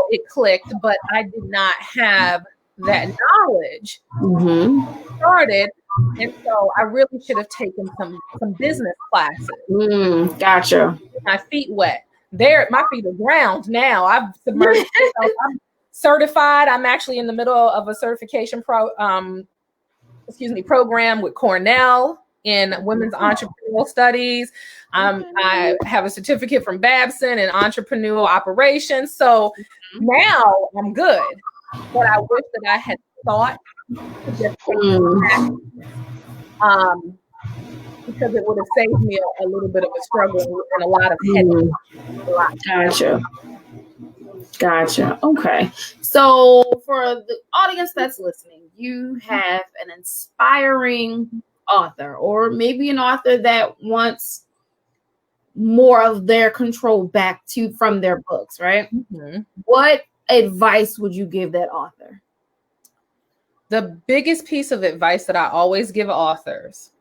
it clicked, but I did not have that knowledge. Started. And so I really should have taken some business classes. Gotcha. My feet wet. my feet are ground now. I've submerged myself. I'm certified. I'm actually in the middle of a certification program with Cornell in women's entrepreneurial studies. I have a certificate from Babson in entrepreneurial operations. So now I'm good. But I wish that I had thought to just because it would have saved me a little bit of a struggle and a lot of headache. Gotcha. Okay. So for the audience that's listening, you have an inspiring author, or maybe an author that wants more of their control back from their books, right? Mm-hmm. What advice would you give that author? The biggest piece of advice that I always give authors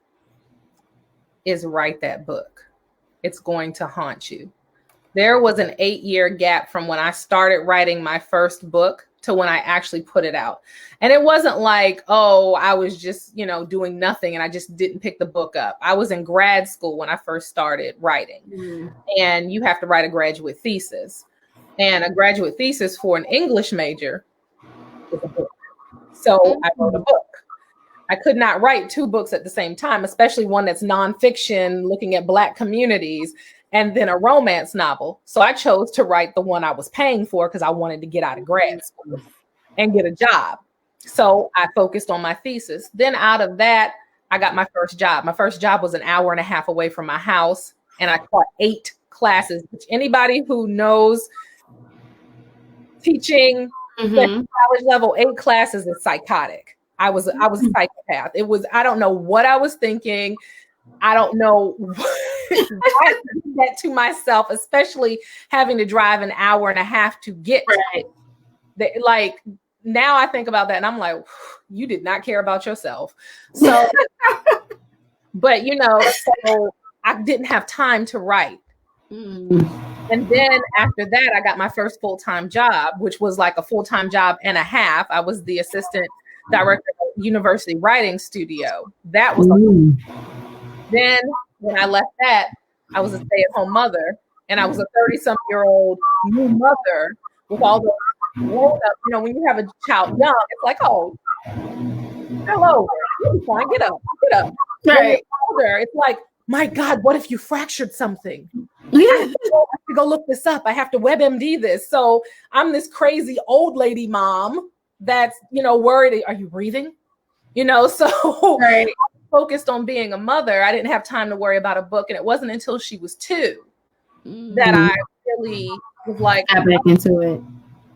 is write that book. It's going to haunt you. There was an 8-year gap from when I started writing my first book to when I actually put it out. And it wasn't like, oh, I was just, doing nothing and I just didn't pick the book up. I was in grad school when I first started writing. And you have to write a graduate thesis. And a graduate thesis for an English major is a book. So I wrote a book. I could not write 2 books at the same time, especially one that's nonfiction, looking at Black communities, and then a romance novel. So I chose to write the one I was paying for because I wanted to get out of grad school and get a job. So I focused on my thesis. Then out of that, I got my first job. My first job was an hour and a half away from my house, and I taught 8 classes, which anybody who knows teaching college level 8 classes is psychotic. I was a psychopath. I don't know what I was thinking. I don't know why I did that to myself, especially having to drive an hour and a half to get like now I think about that and I'm like, you did not care about yourself. So, but so I didn't have time to write. And then after that, I got my first full-time job, which was like a full-time job and a half. I was the assistant director of University Writing Studio. That was then when I left that, I was a stay-at-home mother, and I was a 30-some-year-old new mother with all the grown up. When you have a child young, it's like, oh, hello, you're fine, get up. Right. Older, it's like, my God, what if you fractured something? I have to go look this up. I have to WebMD this. So I'm this crazy old lady mom that's, worried. Are you breathing? So I focused on being a mother. I didn't have time to worry about a book. And it wasn't until she was 2 that I really was like, got back into it.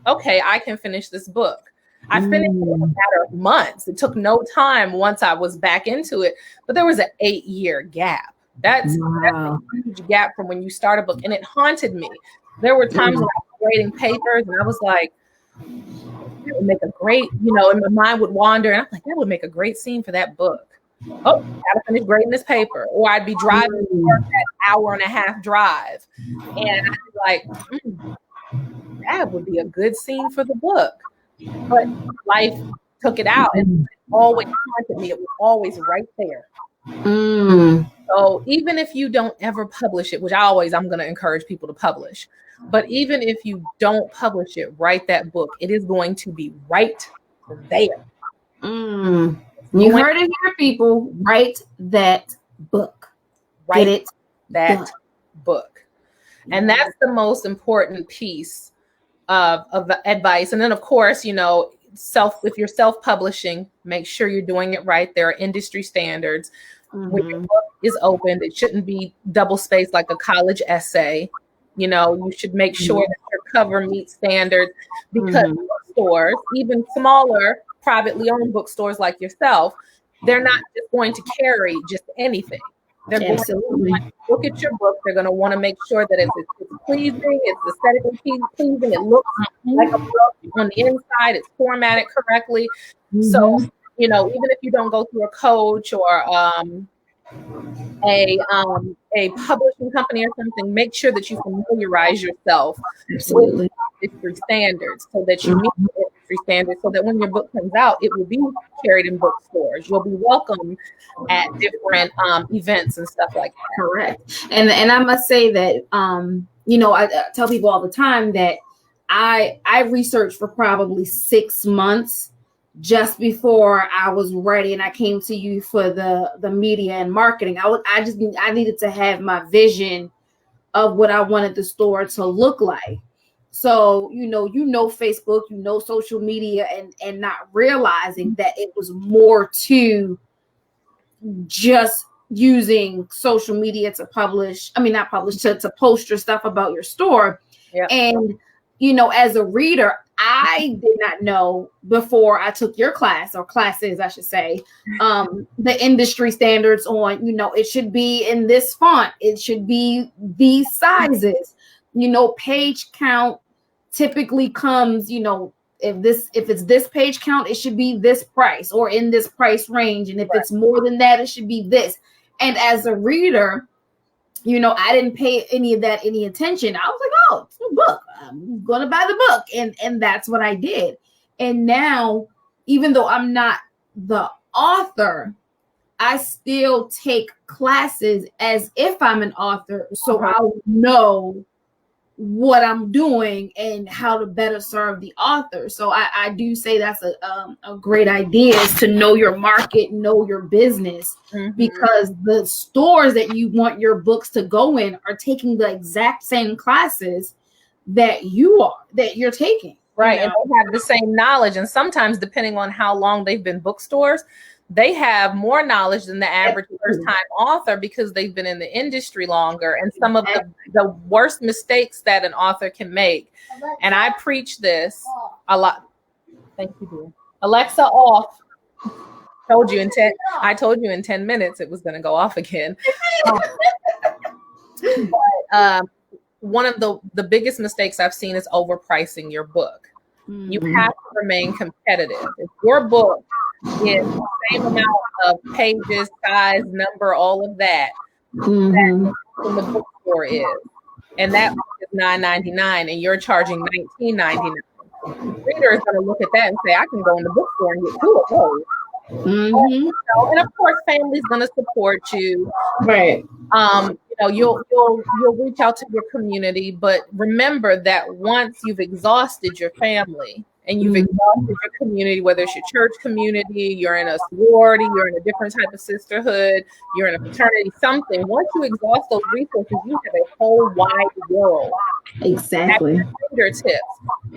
Okay, I can finish this book. I finished it in a matter of months. It took no time once I was back into it, but there was an 8-year gap. That's a huge gap from when you start a book, and it haunted me. There were times when I was grading papers, and I was like, that would make a great, and my mind would wander, and I'm like, that would make a great scene for that book. Oh, gotta finish grading this paper. Or I'd be driving that hour and a half drive, and I'd be like, that would be a good scene for the book. But life took it out, and it always haunted me. It was always right there. So even if you don't ever publish it, which I'm going to encourage people to publish, but even if you don't publish it, write that book. It is going to be right there. You heard it here, people. Write that book. Write that book. And that's the most important piece of advice. And then, of course, if you're self-publishing, make sure you're doing it right. There are industry standards. When your book is opened, it shouldn't be double-spaced like a college essay. You should make sure that your cover meets standards, because bookstores, even smaller, privately owned bookstores like yourself, they're not just going to carry just anything. They're going to look at your book. They're going to want to make sure that it's pleasing, it's aesthetically pleasing, it looks like a book on the inside, it's formatted correctly. So, even if you don't go through a coach or a publishing company or something, make sure that you familiarize yourself with industry standards so that you meet the industry standards, so that when your book comes out, it will be carried in bookstores. You'll be welcome at different events and stuff like that. Correct. And I must say that I tell people all the time that I researched for probably 6 months just before I was ready, and I came to you for the media and marketing. I needed to have my vision of what I wanted the store to look like. So, Facebook, social media, and not realizing that it was more to just using social media to to post your stuff about your store. Yep. And, as a reader, I did not know before I took your class, or classes, I should say, the industry standards on, it should be in this font. It should be these sizes, page count typically comes, if it's this page count, it should be this price or in this price range. And if it's more than that, it should be this. And as a reader, I didn't pay any attention. I was like, oh, it's a book. I'm going to buy the book. And that's what I did. And now, even though I'm not the author, I still take classes as if I'm an author. So I'll know what I'm doing and how to better serve the author. So I do say that's a great idea, is to know your market, know your business, because the stores that you want your books to go in are taking the exact same classes that you're taking. Right. And they have the same knowledge. And sometimes, depending on how long they've been bookstores, they have more knowledge than the average first-time author, because they've been in the industry longer. And some of the worst mistakes that an author can make, and I preach this a lot. Thank you, dear. Alexa, off. I told you in 10 minutes it was going to go off again. But one of the biggest mistakes I've seen is overpricing your book. You have to remain competitive. If your book is the same amount of pages, size, number, all of that, that in the bookstore is, and that is $9.99, and you're charging $19.99. The reader is going to look at that and say, I can go in the bookstore and get 2 of those. And of course, family's going to support you. Right. You'll reach out to your community, but remember that once you've exhausted your family and you've exhausted your community, whether it's your church community, you're in a sorority, you're in a different type of sisterhood, you're in a fraternity, something. Once you exhaust those resources, you have a whole wide world. Exactly. At your fingertips.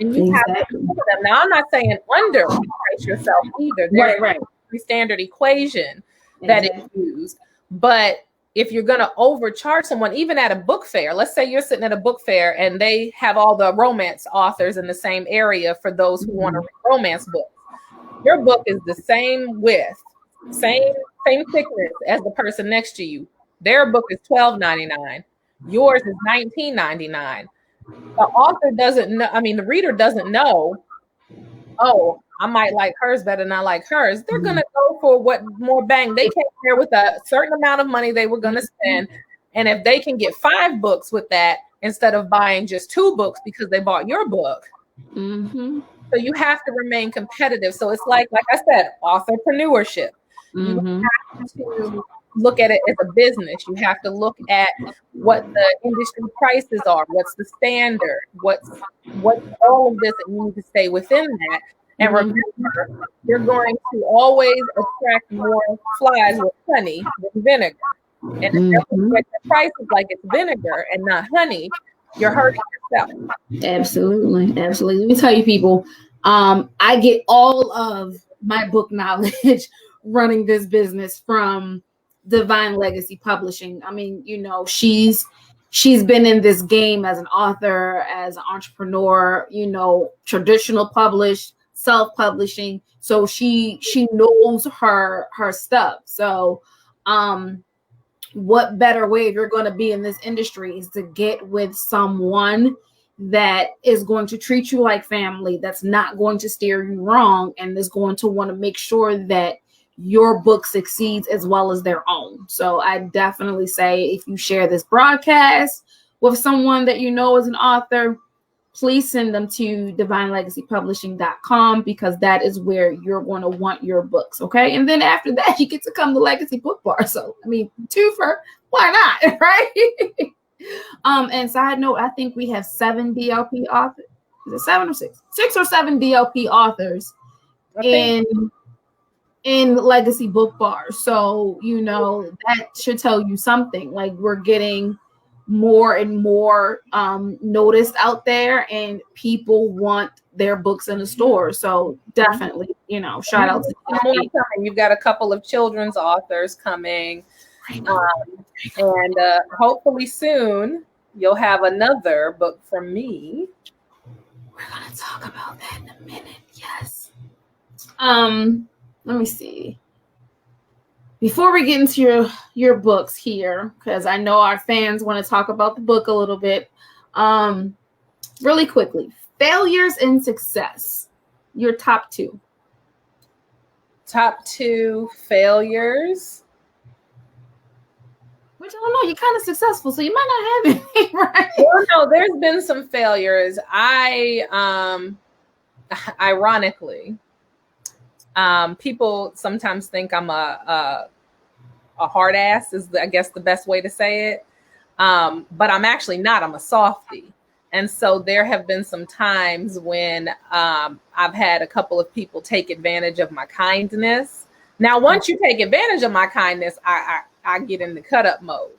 And you have to do them. Now, I'm not saying underprice yourself either. There's a standard equation that is used. But if you're going to overcharge someone, even at a book fair, let's say you're sitting at a book fair and they have all the romance authors in the same area for those who want to read romance books. Your book is the same width, same thickness as the person next to you. Their book is $12.99. Yours is $19.99. The author doesn't know, the reader doesn't know, oh, I might like hers better than I like hers. They're going to go for what more bang. They came there with a certain amount of money they were going to spend. And if they can get 5 books with that, instead of buying just 2 books because they bought your book. So you have to remain competitive. So it's like I said, authorpreneurship. You have to look at it as a business. You have to look at what the industry prices are, what's the standard, what's all of this, and you need to stay within that. And remember, you're going to always attract more flies with honey than vinegar. And if the price is like it's vinegar and not honey, you're hurting yourself. Absolutely. Let me tell you, people, I get all of my book knowledge running this business from Divine Legacy Publishing. She's been in this game as an author, as an entrepreneur, traditional published, self-publishing. So she knows her stuff. So what better way, if you're going to be in this industry, is to get with someone that is going to treat you like family, that's not going to steer you wrong, and is going to want to make sure that your book succeeds as well as their own. So I definitely say, if you share this broadcast with someone that you know is an author, please send them to divinelegacypublishing.com, because that is where you're going to want your books. Okay. And then after that, you get to come to Legacy Book Bar. So, 2 for, why not? Right? And side note, I think we have 7 DLP authors. Is it 7 or 6? 6 or 7 DLP authors in Legacy BookBar. So, that should tell you something. Like, we're getting more and more noticed out there, and people want their books in the store. So definitely, shout out to you. You've got a couple of children's authors coming. And hopefully soon you'll have another book from me. We're going to talk about that in a minute. Yes. Let me see. Before we get into your books here, because I know our fans want to talk about the book a little bit, really quickly, failures and success, your top 2. Top 2 failures. Which I don't know, you're kind of successful, so you might not have anything, right? Well, no, there's been some failures. Ironically, people sometimes think I'm a hard ass is, I guess, the best way to say it. But I'm actually not. I'm a softie. And so there have been some times when I've had a couple of people take advantage of my kindness. Now, once you take advantage of my kindness, I get in the cut up mode.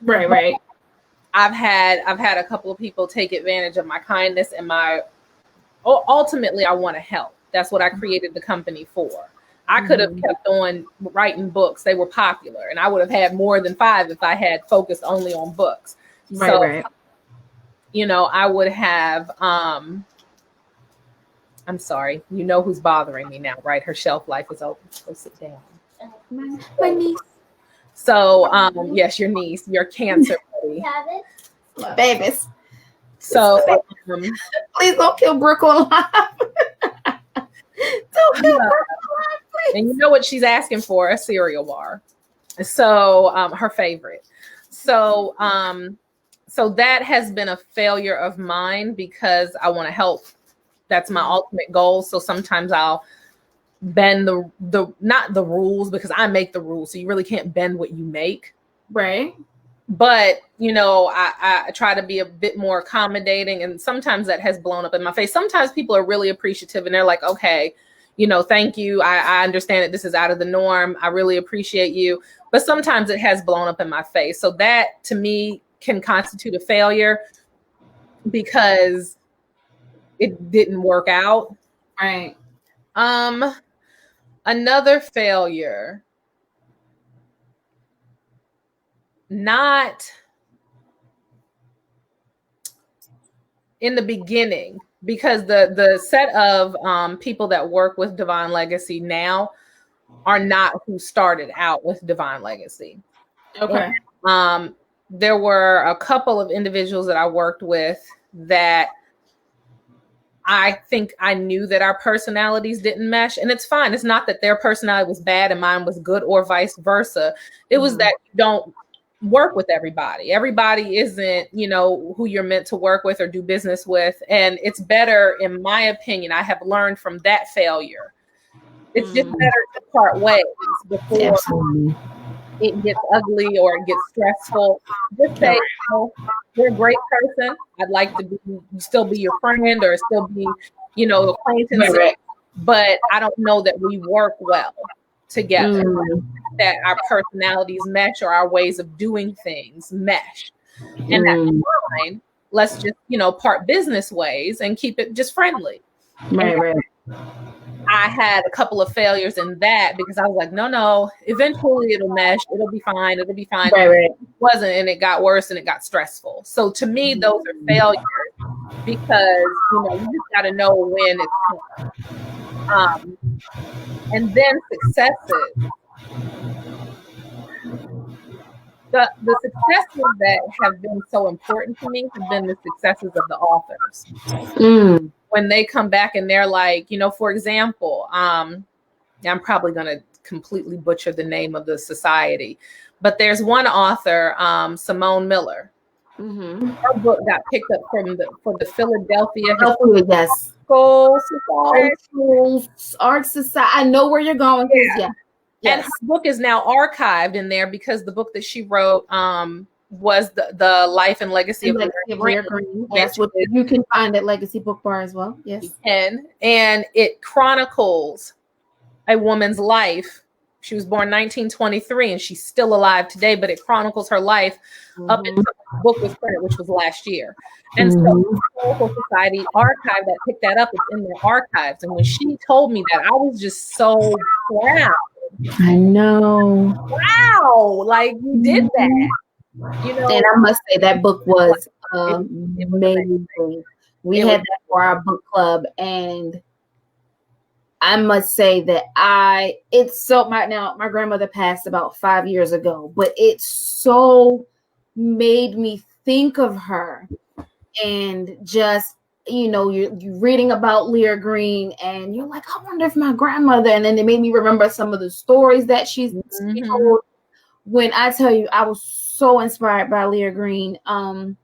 Right. I've had a couple of people take advantage of my kindness and ultimately I want to help. That's what I created the company for. I could have kept on writing books. They were popular, and I would have had more than 5 if I had focused only on books. Right. I would have, I'm sorry, you know who's bothering me now, right? Her shelf life is over. Go sit down. My niece. So, yes, your niece, your cancer buddy. Babies. So, please don't kill Brooklyn alive. Don't kill Brooklyn alive, please. And you know what she's asking for? A cereal bar. So, her favorite. So that has been a failure of mine because I want to help. That's my ultimate goal. So sometimes I'll bend the not the rules, because I make the rules. So you really can't bend what you make. Right. But, I try to be a bit more accommodating, and sometimes that has blown up in my face. Sometimes people are really appreciative and they're like, okay, thank you. I understand that this is out of the norm. I really appreciate you. But sometimes it has blown up in my face. So that to me can constitute a failure because it didn't work out. Right. Another failure. Not in the beginning, because the set of people that work with Divine Legacy now are not who started out with Divine Legacy. Okay. And, there were a couple of individuals that I worked with that I think I knew that our personalities didn't mesh, and it's fine. It's not that their personality was bad and mine was good or vice versa. It was that you don't work with everybody. Everybody isn't, who you're meant to work with or do business with. And it's better, in my opinion, I have learned from that failure. It's just better to part ways before it gets ugly or it gets stressful. Just say, you're a great person. I'd like to still be your friend or still be, acquaintance. Right. But I don't know that we work well together. That our personalities mesh or our ways of doing things mesh. And that's fine. Let's just, part business ways and keep it just friendly. Right. I had a couple of failures in that because I was like, no, eventually it'll mesh. It'll be fine. Right. It wasn't, and it got worse and it got stressful. So to me, those are failures because, you just got to know when it's coming. And then successes. The successes that have been so important to me have been the successes of the authors. When they come back and they're like, for example, I'm probably going to completely butcher the name of the society, but there's one author, Simone Miller. Her book got picked up for the Philadelphia Art Society. I know where you're going. Yeah. And her book is now archived in there because the book that she wrote was the life and legacy of Leah Green. That's what you can find at Legacy Book Bar as well. Yes. And it chronicles a woman's life. She was born 1923 and she's still alive today, but it chronicles her life up until the book was printed, which was last year. And so the Historical Society archive that picked that up is in their archives. And when she told me that, I was just so proud. I know. Wow, like you did that. You know, and I must say that book was amazing. We had that for our book club, and I must say that my grandmother passed about 5 years ago, but it so made me think of her, and just, you know, you're reading about Leah Green and you're like, I wonder if my grandmother, and then it made me remember some of the stories that she told. When I tell you, I was so inspired by Leah Green. I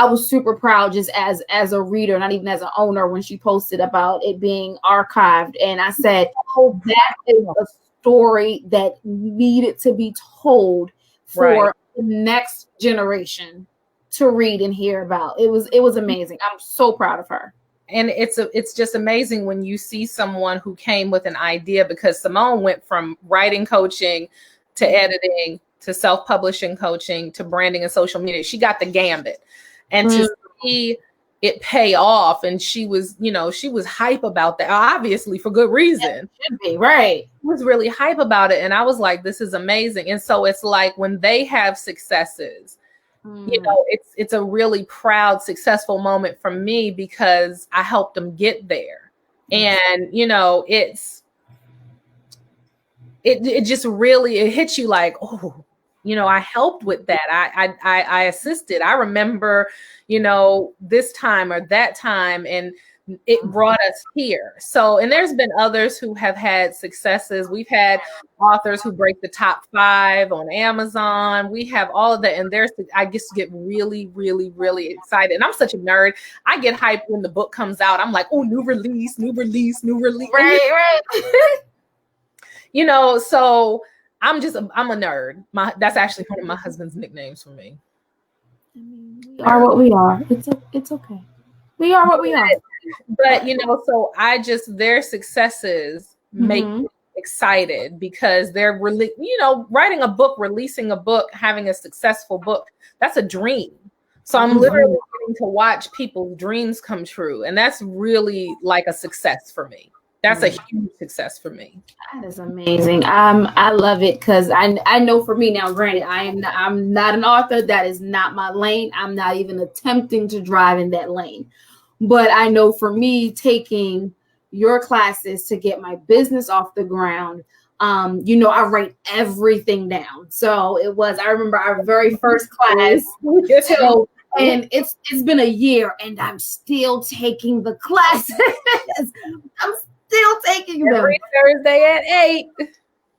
was super proud just as a reader, not even as an owner, when she posted about it being archived. And I said, oh, that is a story that needed to be told for the next generation to read and hear about. It was amazing. I'm so proud of her. And it's just amazing when you see someone who came with an idea, because Simone went from writing coaching to editing to self-publishing coaching to branding and social media. She got the gambit, and to see it pay off. And she was hype about that, obviously for good reason. Yeah, should be, right. She was really hype about it. And I was like, this is amazing. And so it's like when they have successes, you know, it's a really proud, successful moment for me because I helped them get there. And, you know, it just really, it hits you like, oh, you know, I helped with that. I assisted. I remember, you know, this time or that time, and it brought us here. So, and there's been others who have had successes. We've had authors who break the top 5 on Amazon. We have all of that. And I just get really, really, really excited. And I'm such a nerd. I get hyped when the book comes out. I'm like, oh, new release. Right. You know, so I'm a nerd. That's actually one of my husband's nicknames for me. We are what we are. It's okay. We are what we are. But, you know, so their successes make me excited, because they're really, you know, writing a book, releasing a book, having a successful book. That's a dream. So I'm literally getting to watch people's dreams come true. And that's really like a success for me. That's a huge success for me. That is amazing. I love it, because I know for me now, granted, I'm not an author. That is not my lane. I'm not even attempting to drive in that lane. But I know for me, taking your classes to get my business off the ground, you know, I write everything down. So I remember our very first class. And it's been a year, and I'm still taking the classes. I'm still taking them. Every Thursday at 8.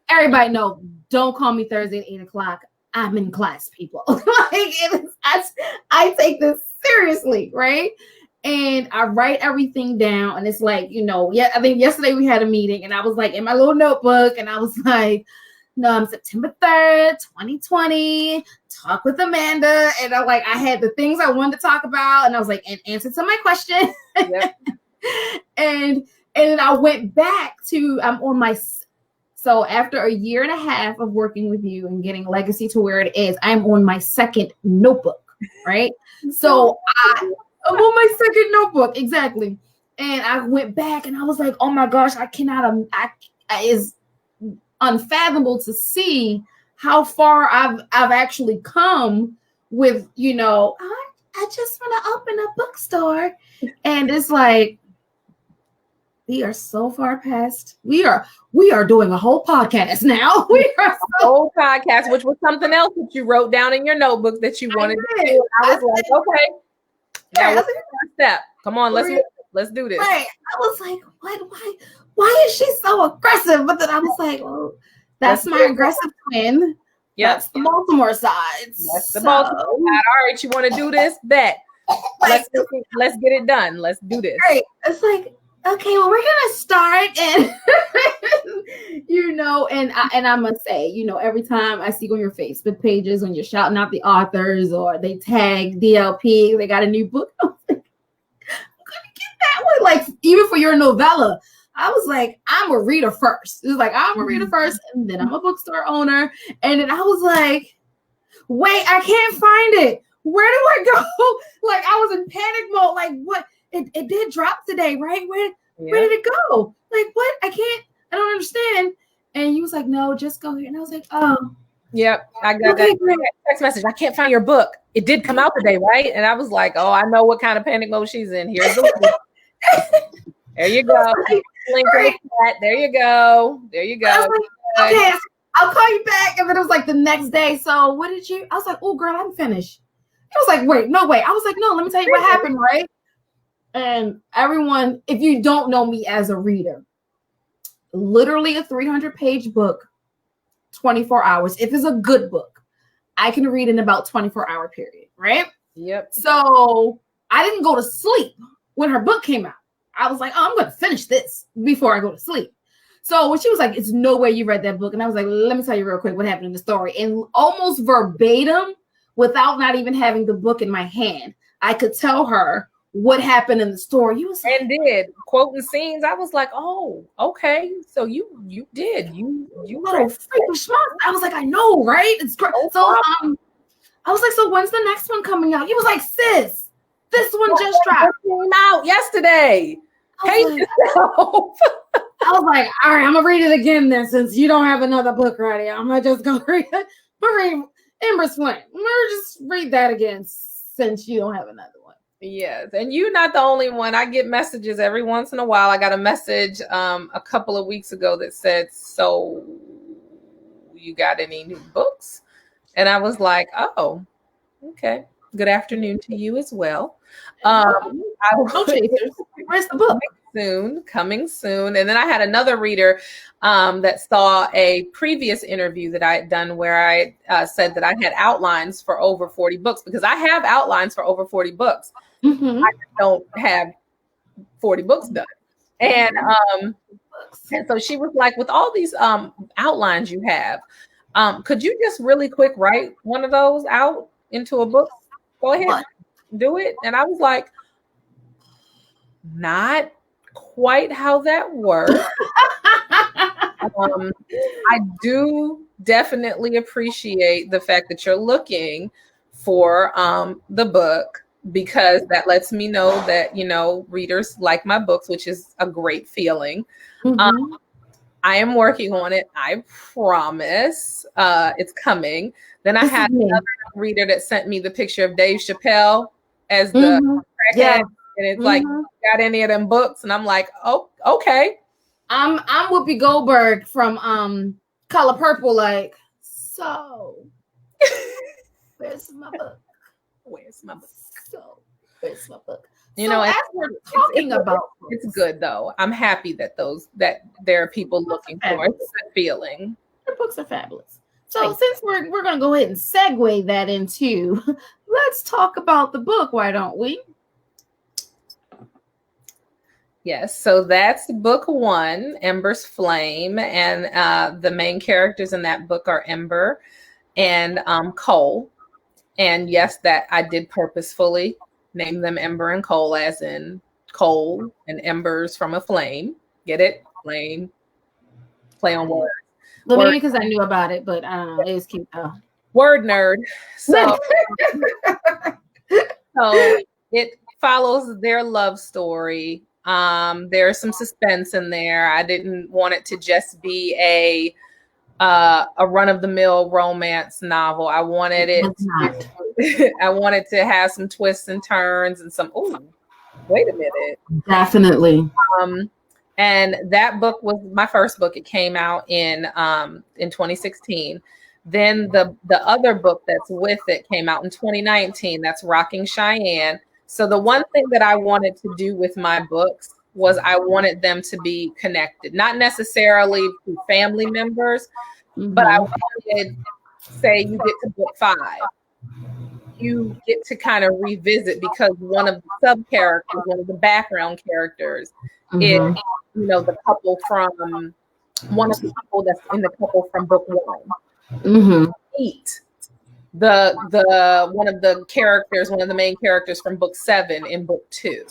Everybody know, don't call me Thursday at 8 o'clock. I'm in class, people. I take this seriously, right? And I write everything down, and it's like, you know, I think yesterday we had a meeting, and I was like in my little notebook, and I was like, no, September 3rd, 2020, talk with Amanda. And I had the things I wanted to talk about, and I was like, and answer to my question. Yep. And then I went back to, so after a year and a half of working with you and getting Legacy to where it is, I'm on my second notebook, right? So I'm on my second notebook, exactly. And I went back, and I was like, oh my gosh, it's unfathomable to see how far I've actually come with, you know, I just want to open a bookstore. And it's like, we are so far past. We are doing a whole podcast now. We are whole podcast, which was something else that you wrote down in your notebook that you wanted to do. I was like, okay, now what's the first step? Come on, let's do this. Right. I was like, why is she so aggressive? But then I was like, well, that's my aggressive twin. Yeah, that's the Baltimore side. That's the Baltimore side. All right, you want to do this? Bet. Let's get it done. Let's do this. Right. It's like, okay, well, we're gonna start, and and I must say, every time I see on your Facebook pages when you're shouting out the authors or they tag DLP, they got a new book. I was like, I'm gonna get that one. Like, even for your novella, I was like, I'm a reader first. It was like, I'm a reader first, and then I'm a bookstore owner. And then I was like, wait, I can't find it. Where do I go? Like, I was in panic mode. Like, what? It did drop today, right? Where did it go? Like, what? I don't understand. And he was like, no, just go here. And I was like, oh. Yep. I got that text message. I can't find your book. It did come out today, right? And I was like, oh, I know what kind of panic mode she's in. Here's the book. There you go. Link in the chat. There you go. There you go. I was like, okay, I'll call you back. And then it was like the next day. So what did you? I was like, oh, girl, I'm finished. He was like, wait, no, wait. I was like, no, let me tell you what happened, right? And everyone, if you don't know me as a reader, literally a 300-page book, 24 hours. If it's a good book, I can read in about 24-hour period, right? Yep. So I didn't go to sleep when her book came out. I was like, oh, I'm going to finish this before I go to sleep. So when she was like, it's no way you read that book. And I was like, let me tell you real quick what happened in the story. And almost verbatim, without not even having the book in my hand, I could tell her what happened in the story. You was and did quoting scenes. I was like, oh, okay. So you did. You little freaking smart. I was like, I know, right? It's great. So I was like, so when's the next one coming out? He was like, sis, this one just dropped. Came out yesterday. I was like, all right, I'm gonna read it again then, since you don't have another book ready. I'm gonna just go read it. I'm gonna read Embers Flame. I'm gonna just read that again since you don't have another one. Yes, and you're not the only one. I get messages every once in a while. I got a message a couple of weeks ago that said, so you got any new books? And I was like, oh, okay. Good afternoon to you as well. Where's the book? Coming soon. And then I had another reader that saw a previous interview that I had done where I said that I had outlines for over 40 books, because I have outlines for over 40 books. Mm-hmm. I don't have 40 books done. And so she was like, with all these outlines you have, could you just really quick write one of those out into a book? Go ahead, do it. And I was like, not quite how that works. I do definitely appreciate the fact that you're looking for the book, because that lets me know that, readers like my books, which is a great feeling. Mm-hmm. I am working on it. I promise it's coming. Then I had another reader that sent me the picture of Dave Chappelle as the crackhead. Yeah. And it's like, got any of them books? And I'm like, oh, okay. I'm Whoopi Goldberg from Color Purple. Like, so where's my book? Where's my book? So where's my book? As we're talking about books, it's good though. I'm happy that there are people looking for it. It's a feeling. Your books are fabulous. So since we're gonna go ahead and segue that into, let's talk about the book. Why don't we? Yes, so that's book 1, Embers Flame, and the main characters in that book are Ember and Cole. And yes, that I did purposefully name them Ember and Cole, as in coal and embers from a flame. Get it? Flame. Play on words. Well, maybe because I knew about it, but I don't know. It was cute though. Word nerd. So it follows their love story. There's some suspense in there. I didn't want it to just be a run-of-the-mill romance novel. I wanted it. I wanted to have some twists and turns and some. Oh, wait a minute. Definitely. And that book was my first book. It came out in 2016. Then the other book that's with it came out in 2019. That's Rocking Cheyenne. So the one thing that I wanted to do with my books was I wanted them to be connected, not necessarily to family members, but I wanted, say you get to book 5. you get to kind of revisit because one of the sub characters, one of the background characters, is the couple from one of the people that's in the couple from book 1. Meet the one of the characters, one of the main characters from book 7 in book 2.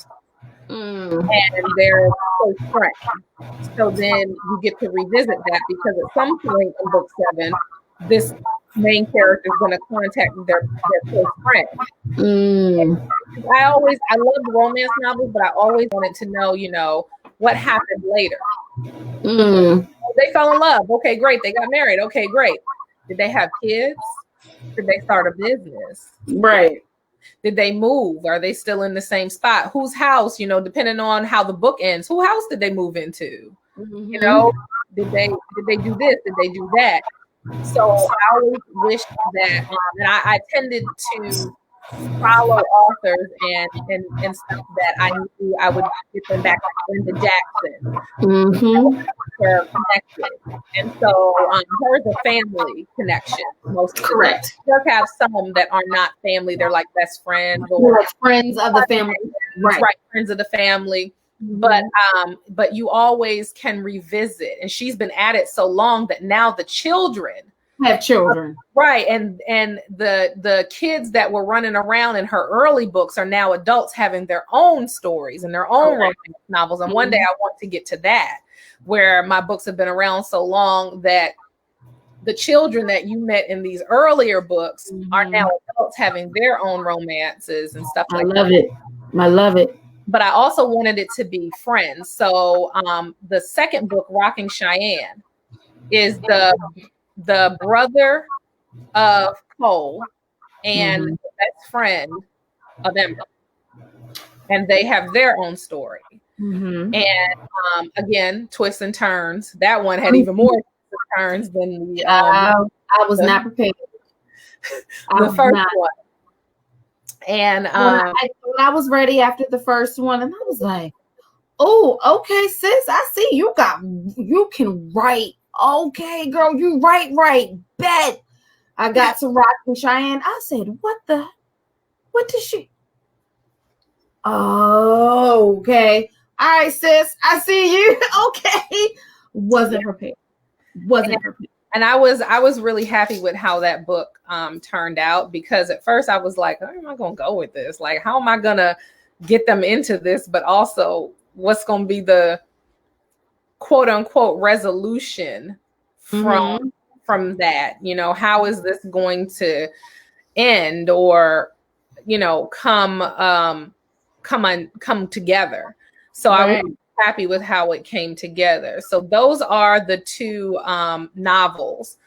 And they're close friends. So then you get to revisit that because at some point in book 7, this main character is going to contact their close friend. I love romance novels, but I always wanted to know, what happened later. They fell in love. Okay, great. They got married. Okay, great. Did they have kids? Did they start a business? Right. Did they move? Are they still in the same spot? Whose house, depending on how the book ends, whose house did they move into? Did they do this? Did they do that? So I always wished that, and I tended to follow authors and stuff that I knew I would get them back to Linda Jackson. They're connected. And so hers a family connection. Most correct. She does have some that are not family. They're like best friends or like friends of the family. Right, friends of the family. But you always can revisit. And she's been at it so long that now the children have children. Right. And the kids that were running around in her early books are now adults having their own stories and their own romance novels. And one day I want to get to that, where my books have been around so long that the children that you met in these earlier books are now adults having their own romances and stuff like that. I love it. But I also wanted it to be friends. So the second book, Rocking Cheyenne, is the brother of Cole and the best friend of Ember. And they have their own story. And again, twists and turns. That one had even more twists and turns than the I was not prepared. The first one. And when I was ready after the first one, and I was like, oh, okay, sis, I see you can write. Okay, girl, you right. Bet. I got to Rocking Cheyenne. I said, what did she? Oh, okay. All right, sis, I see you. Okay. Wasn't prepared. And I was really happy with how that book turned out, because at first I was like, how am I going to go with this? Like, how am I going to get them into this? But also, what's going to be the quote unquote resolution from that? How is this going to end or, come together? So I was happy with how it came together. So those are the two novels,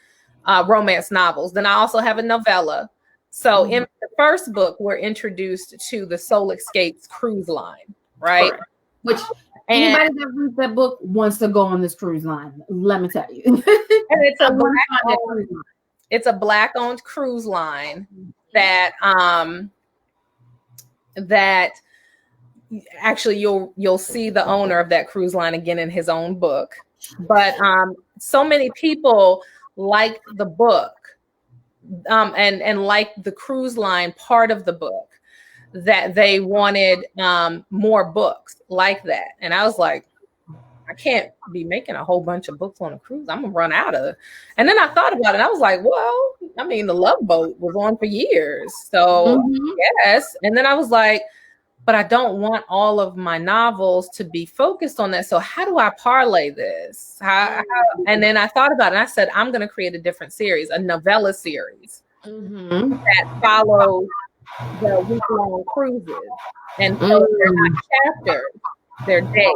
romance novels. Then I also have a novella. So in the first book, we're introduced to the Soul Escapes cruise line, right? Correct. Which anybody that reads that book wants to go on this cruise line. Let me tell you. And it's a Black-owned cruise line that actually you'll see the owner of that cruise line again in his own book. But so many people liked the book and liked the cruise line part of the book that they wanted more books like that. And I was like, I can't be making a whole bunch of books on a cruise. I'm gonna run out of. And then I thought about it. And I was like, well, I mean, the Love Boat was on for years, so yes. And then I was like, but I don't want all of my novels to be focused on that. So how do I parlay this? And then I thought about it. And I said, I'm going to create a different series, a novella series that follows the week-long cruises. And so they're not chapters, they're days.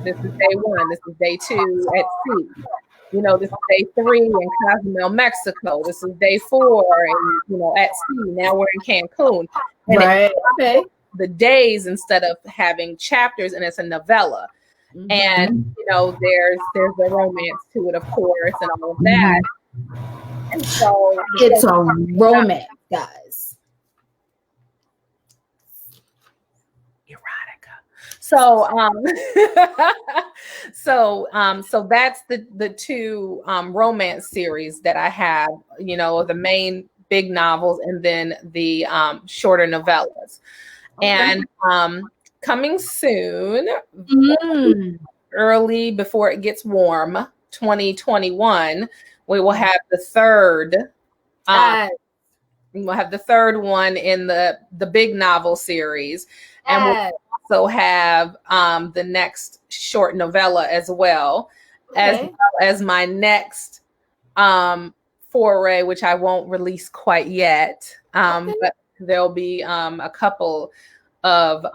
This is day 1. This is day 2 at sea. This is day 3 in Cozumel, Mexico. This is day 4 and at sea. Now we're in Cancun. And the days instead of having chapters, and it's a novella. And there's the romance to it, of course, and all of that. And so it's a romance, guys. So so that's the two romance series that I have, the main big novels, and then the shorter novellas. Okay. And coming soon, early before it gets warm, 2021, we will have the third. We'll have the third one in the big novel series, and we'll also have the next short novella as well, as my next foray, which I won't release quite yet, but there'll be a couple of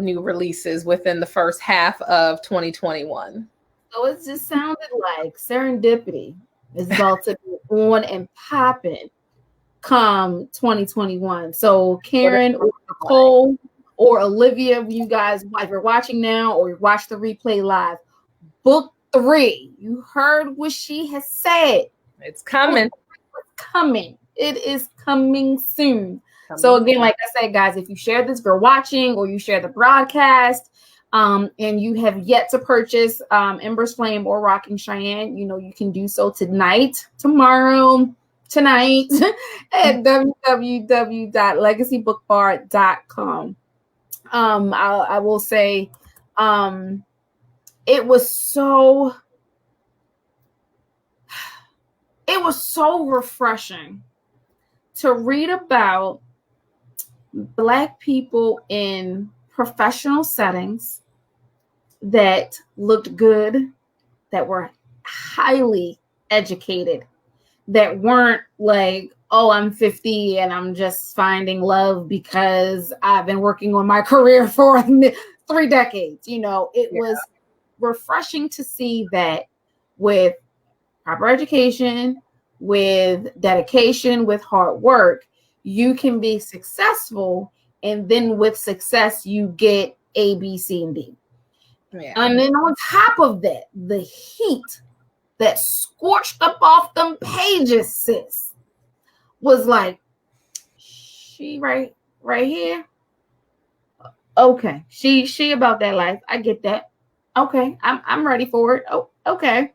new releases within the first half of 2021. So it just sounded like serendipity is about to be on and popping come 2021. So Karen or Nicole or Olivia, you guys, if you're watching now or you watch the replay live, book 3. You heard what she has said. It's coming. It's coming. It is coming soon. So again, like I said, guys, if you share this, if you're watching or you share the broadcast, and you have yet to purchase Embers, Flame, or Rocking Cheyenne, you can do so tonight, tomorrow, tonight at www.legacybookbar.com. I will say it was so refreshing to read about Black people in professional settings that looked good, that were highly educated, that weren't like, oh, I'm 50 and I'm just finding love because I've been working on my career for 3 decades. It was refreshing to see that with proper education, with dedication, with hard work, you can be successful. And then with success, you get A, B, C, and D. Yeah. And then on top of that, the heat that scorched up off them pages, sis, was like, she right here. Okay, she about that life. I get that. Okay, I'm ready for it. Oh, okay.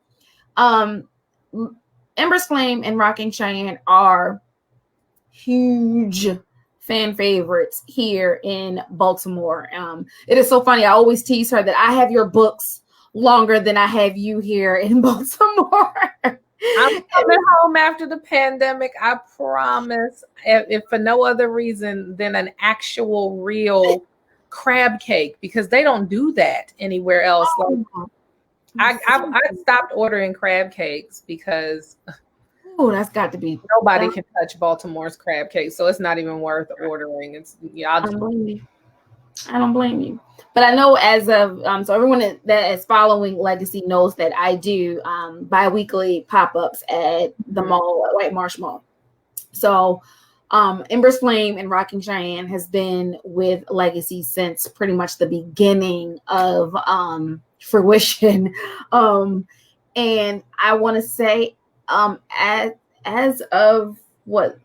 Embers, Flame, and Rocking Cheyenne are huge fan favorites here in Baltimore. It is so funny. I always tease her that I have your books longer than I have you here in Baltimore. I'm coming home after the pandemic. I promise. If for no other reason than an actual real crab cake, because they don't do that anywhere else. I stopped ordering crab cakes because that's got to be nobody can touch Baltimore's crab cake, so it's not even worth ordering. It's I don't blame you. But I know as of so everyone that is following Legacy knows that I do bi-weekly pop-ups at the mall, at White Marsh Mall. So Embers, Flame, and Rocking Cheyenne has been with Legacy since pretty much the beginning of fruition. And I want to say as of what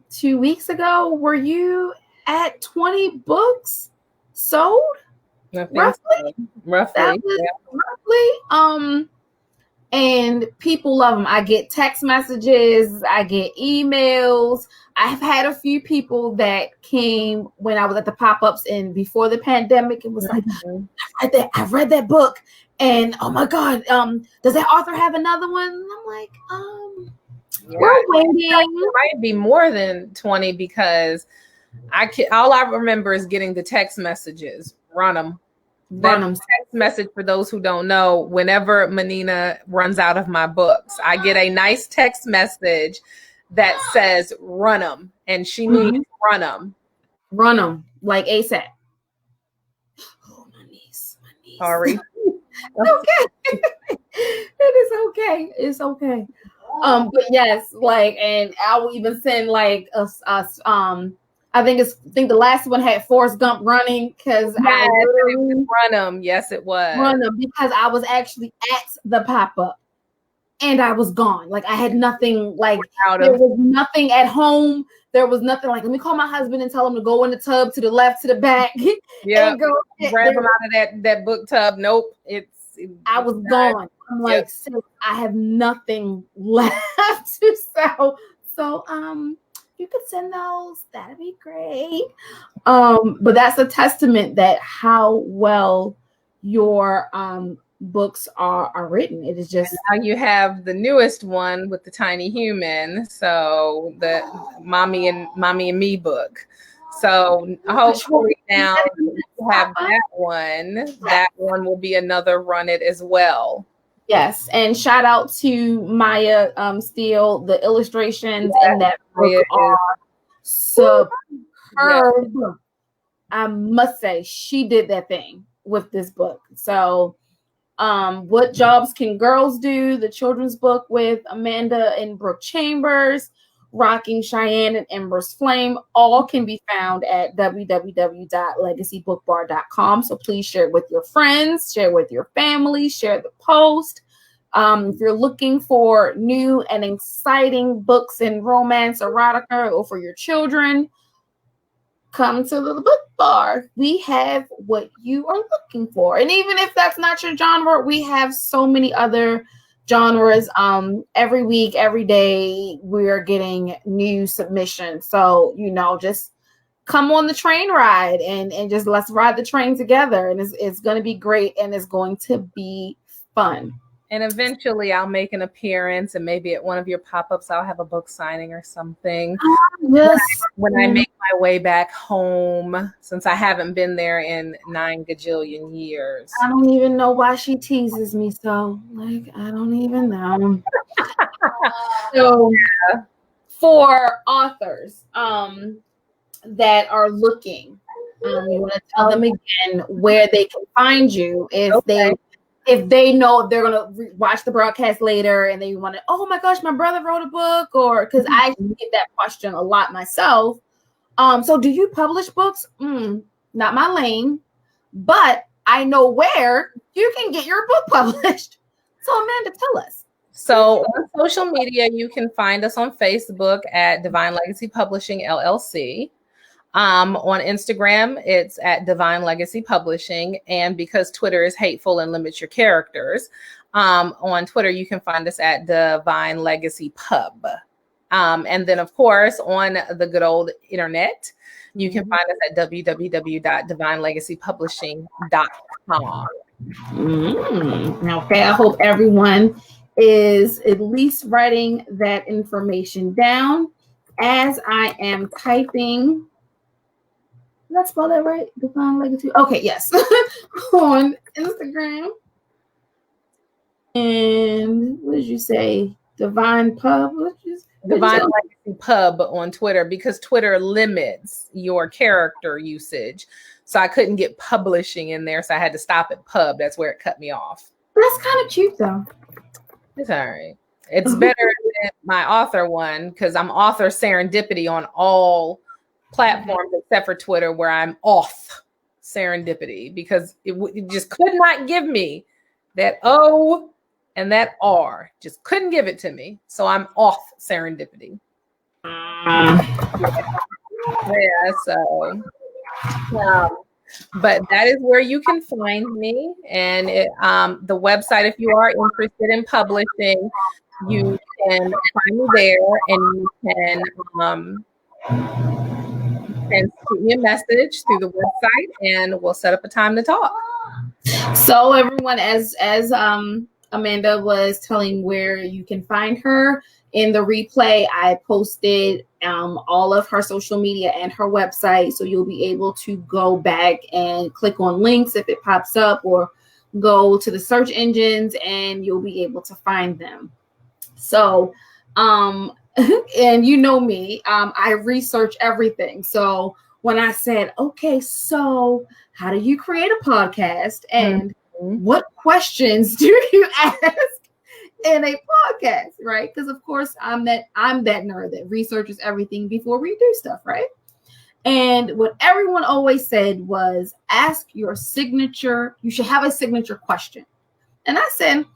2 weeks ago, were you at 20 books sold? Roughly. And people love them. I get text messages, I get emails. I've had a few people that came when I was at the pop-ups and before the pandemic. It was like, I read that book, and oh my God, does that author have another one? And I'm like, we're waiting. It might be more than 20 because all I remember is getting the text messages. Run them. Text message, for those who don't know, whenever Manina runs out of my books, I get a nice text message that says run them, and she means run them like ASAP. Oh, my niece. Sorry. Okay. It is okay. It's okay. But yes, and I will even send I think the last one had Forrest Gump running because I run them. Yes, it was run them because I was actually at the pop-up and I was gone. Like I had nothing. There was nothing at home. There was nothing. Let me call my husband and tell him to go in the tub to the left, to the back. Yeah, grab him out of that book tub. Nope, I was gone. I'm sis, I have nothing left to sell. So you could send those, that'd be great. But that's a testament that how well your books are written. It is just, now you have the newest one with the tiny human, so the mommy and me book. So hopefully now you have that one will be another run it as well. yes, and shout out to Maya Steele. The illustrations in that book are superb. Yeah. I must say, she did that thing with this book. So What Jobs Can Girls Do? The children's book with Amanda and Brooke Chambers, Rocking Cheyenne and Embers Flame, all can be found at www.legacybookbar.com. So please share it with your friends, share it with your family, share the post. If you're looking for new and exciting books in romance, erotica, or for your children, come to the Book Bar. We have what you are looking for. And even if that's not your genre, we have so many other genres. Every week, every day, we're getting new submissions. So, just come on the train ride and just let's ride the train together. And it's going to be great, and it's going to be fun. And eventually I'll make an appearance, and maybe at one of your pop-ups I'll have a book signing or something. Yes. When I make my way back home, since I haven't been there in 9 gajillion years. I don't even know why she teases me so. I don't even know. So for authors that are looking, you want to tell them again where they can find you if they know they're going to watch the broadcast later and they want to, oh my gosh, my brother wrote a book, or because I get that question a lot myself. So do you publish books? Not my lane, but I know where you can get your book published. So Amanda, tell us. So on social media, you can find us on Facebook at Divine Legacy Publishing LLC. On Instagram, it's at Divine Legacy Publishing. And because Twitter is hateful and limits your characters, on Twitter, you can find us at Divine Legacy Pub. And then, of course, on the good old internet, you can find us at www.divinelegacypublishing.com. Okay, I hope everyone is at least writing that information down as I am typing. Did I spell that right? Divine Legacy. Okay, yes. On Instagram. And what did you say? Divine Pub? Divine Legacy Pub on Twitter, because Twitter limits your character usage. So I couldn't get publishing in there, so I had to stop at pub. That's where it cut me off. That's kind of cute, though. It's all right. It's better than my author one, because I'm author serendipity on all platforms except for Twitter, where I'm off serendipity, because it just could not give me that O and that R. Just couldn't give it to me. So I'm off serendipity. But that is where you can find me. And the website, if you are interested in publishing, you can find me there, and you can shoot me a message through the website, and we'll set up a time to talk. So everyone, as Amanda was telling where you can find her in the replay, I posted all of her social media and her website, so you'll be able to go back and click on links if it pops up, or go to the search engines and you'll be able to find them. So and you know me, I research everything. So when I said, okay, so how do you create a podcast, and what questions do you ask in a podcast, right? Because of course I'm that nerd that researches everything before we do stuff, right? And what everyone always said was, ask your signature. You should have a signature question. And I said,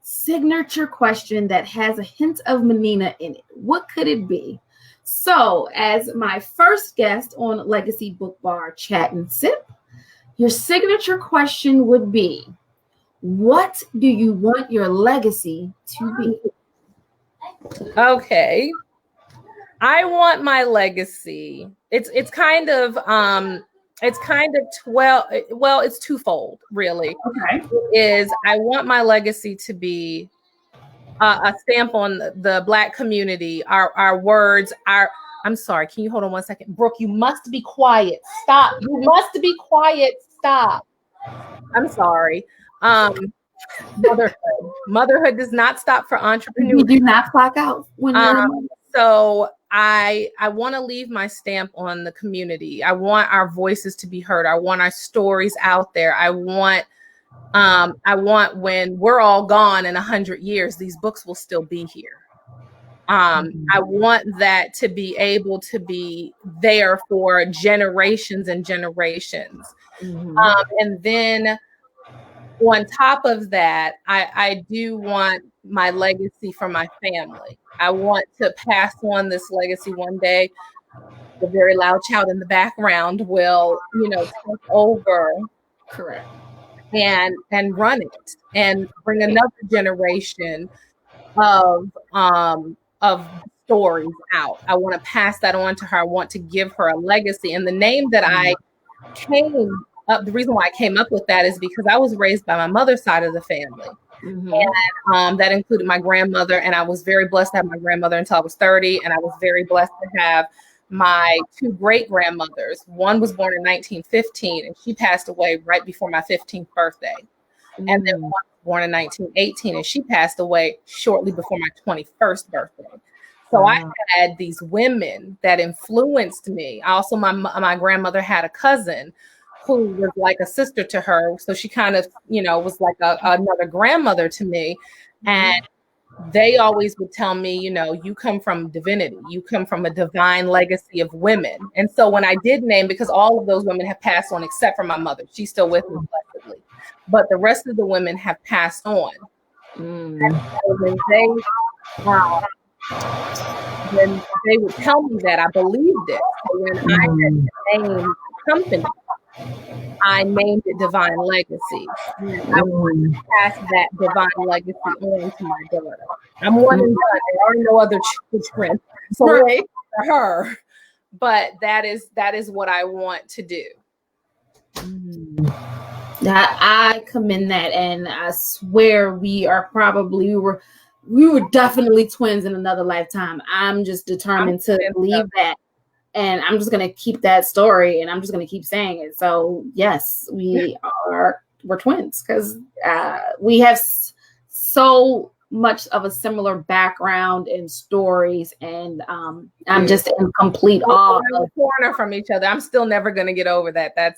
signature question that has a hint of Menina in it. What could it be? So as my first guest on Legacy Book Bar Chat and Sip, your signature question would be, what do you want your legacy to be? Okay. I want my legacy. It's kind of 12, well, it's twofold, really. Okay. I want my legacy to be a stamp on the Black community, our words, I'm sorry, can you hold on one second? Brooke, you must be quiet. Stop. You must be quiet. Stop. I'm sorry. Motherhood does not stop for entrepreneurs. You do not clock out when you're a mother. So I want to leave my stamp on the community. I want our voices to be heard. I want our stories out there. I want when we're all gone in 100 years, these books will still be here. I want that to be able to be there for generations and generations. And then on top of that, I do want my legacy for my family. I want to pass on this legacy one day. The very loud child in the background will, take over. Correct. And run it and bring another generation of stories out. I want to pass that on to her. I want to give her a legacy. And the name that the reason why I came up with that is because I was raised by my mother's side of the family. And that included my grandmother. And I was very blessed to have my grandmother until I was 30. And I was very blessed to have my two great grandmothers. One was born in 1915 and she passed away right before my 15th birthday. And then one was born in 1918 and she passed away shortly before my 21st birthday. So I had these women that influenced me. Also, my grandmother had a cousin who was like a sister to her. So she kind of, was like another grandmother to me. And they always would tell me, you come from divinity, you come from a divine legacy of women. And so when I did name, because all of those women have passed on except for my mother, she's still with me blessedly, but the rest of the women have passed on. And so when they would tell me that, I believed it. So when I had to name the company, I named it Divine Legacy. And I want to pass that divine legacy on to my daughter. I'm one and done. There are no other children for her, but that is what I want to do. That I commend that, and I swear we were definitely twins in another lifetime. I'm just determined to believe that. And I'm just going to keep that story and I'm just going to keep saying it. So yes, we're twins because we have so much of a similar background and stories. And I'm just in complete awe. We're in the corner from each other. I'm still never going to get over that. I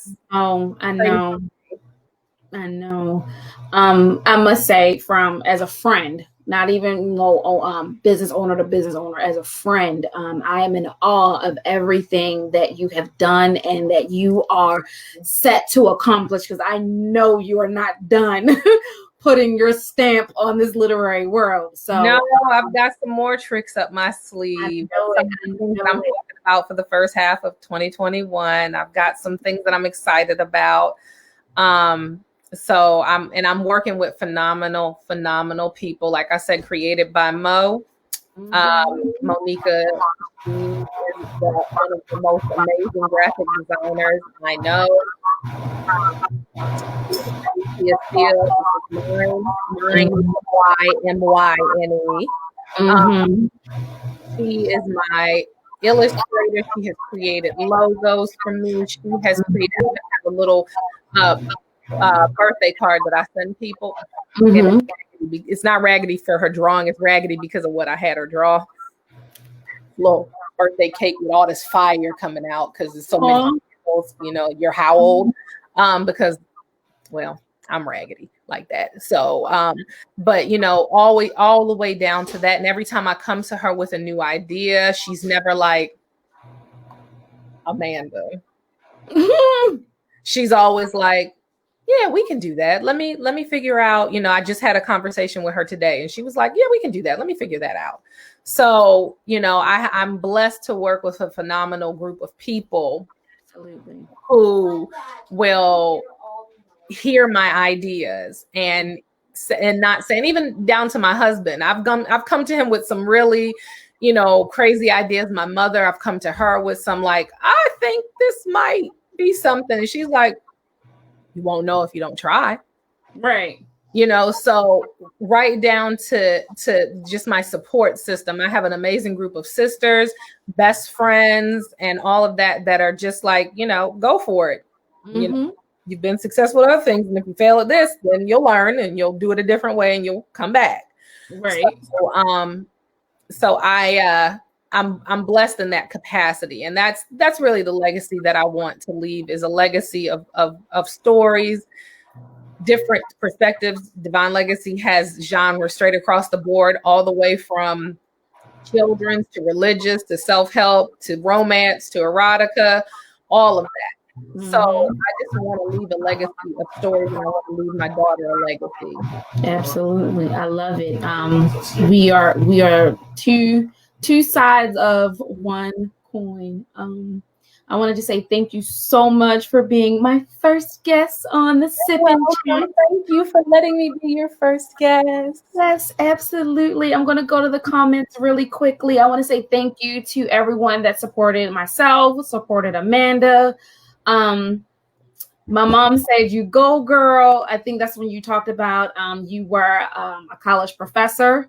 know. I must say as a friend, not even business owner to business owner, as a friend, I am in awe of everything that you have done and that you are set to accomplish, because I know you are not done putting your stamp on this literary world. So no, I've got some more tricks up my sleeve. I'm talking about for the first half of 2021. I've got some things that I'm excited about. So I'm working with phenomenal people. Like I said, created by Mo. Monica, she is one of the most amazing graphic designers I know. She is still Myne. She is my illustrator. She has created logos for me. She has created a little birthday card that I send people. It's not raggedy for her drawing, it's raggedy because of what I had her draw. Little birthday cake with all this fire coming out because there's so many people, you're how old? Because, well, I'm raggedy like that. So, but always all the way down to that. And every time I come to her with a new idea, she's never like, Amanda. She's always like, yeah, we can do that. Let me figure out, I just had a conversation with her today and she was like, yeah, we can do that. Let me figure that out. So, I'm blessed to work with a phenomenal group of people. Absolutely. Who will hear my ideas and and not saying, even down to my husband, I've come to him with some really, crazy ideas. My mother, I've come to her with some like, I think this might be something. And she's like, you won't know if you don't try. Right. So right down to just my support system. I have an amazing group of sisters, best friends, and all of that are just like, go for it. Mm-hmm. You've been successful at other things, and if you fail at this, then you'll learn and you'll do it a different way and you'll come back. Right. So I'm blessed in that capacity, and that's really the legacy that I want to leave, is a legacy of stories, different perspectives. Divine Legacy has genre straight across the board, all the way from children's to religious to self-help to romance to erotica, all of that. Mm-hmm. So I just want to leave a legacy of stories, and I want to leave my daughter a legacy. Absolutely. I love it. We are two sides of one coin. I wanted to say thank you so much for being my first guest on the Sip and Chat. Thank you for letting me be your first guest. Yes, absolutely. I'm going to go to the comments really quickly. I want to say thank you to everyone that supported myself, supported Amanda. My mom said, you go, girl. I think that's when you talked about you were a college professor.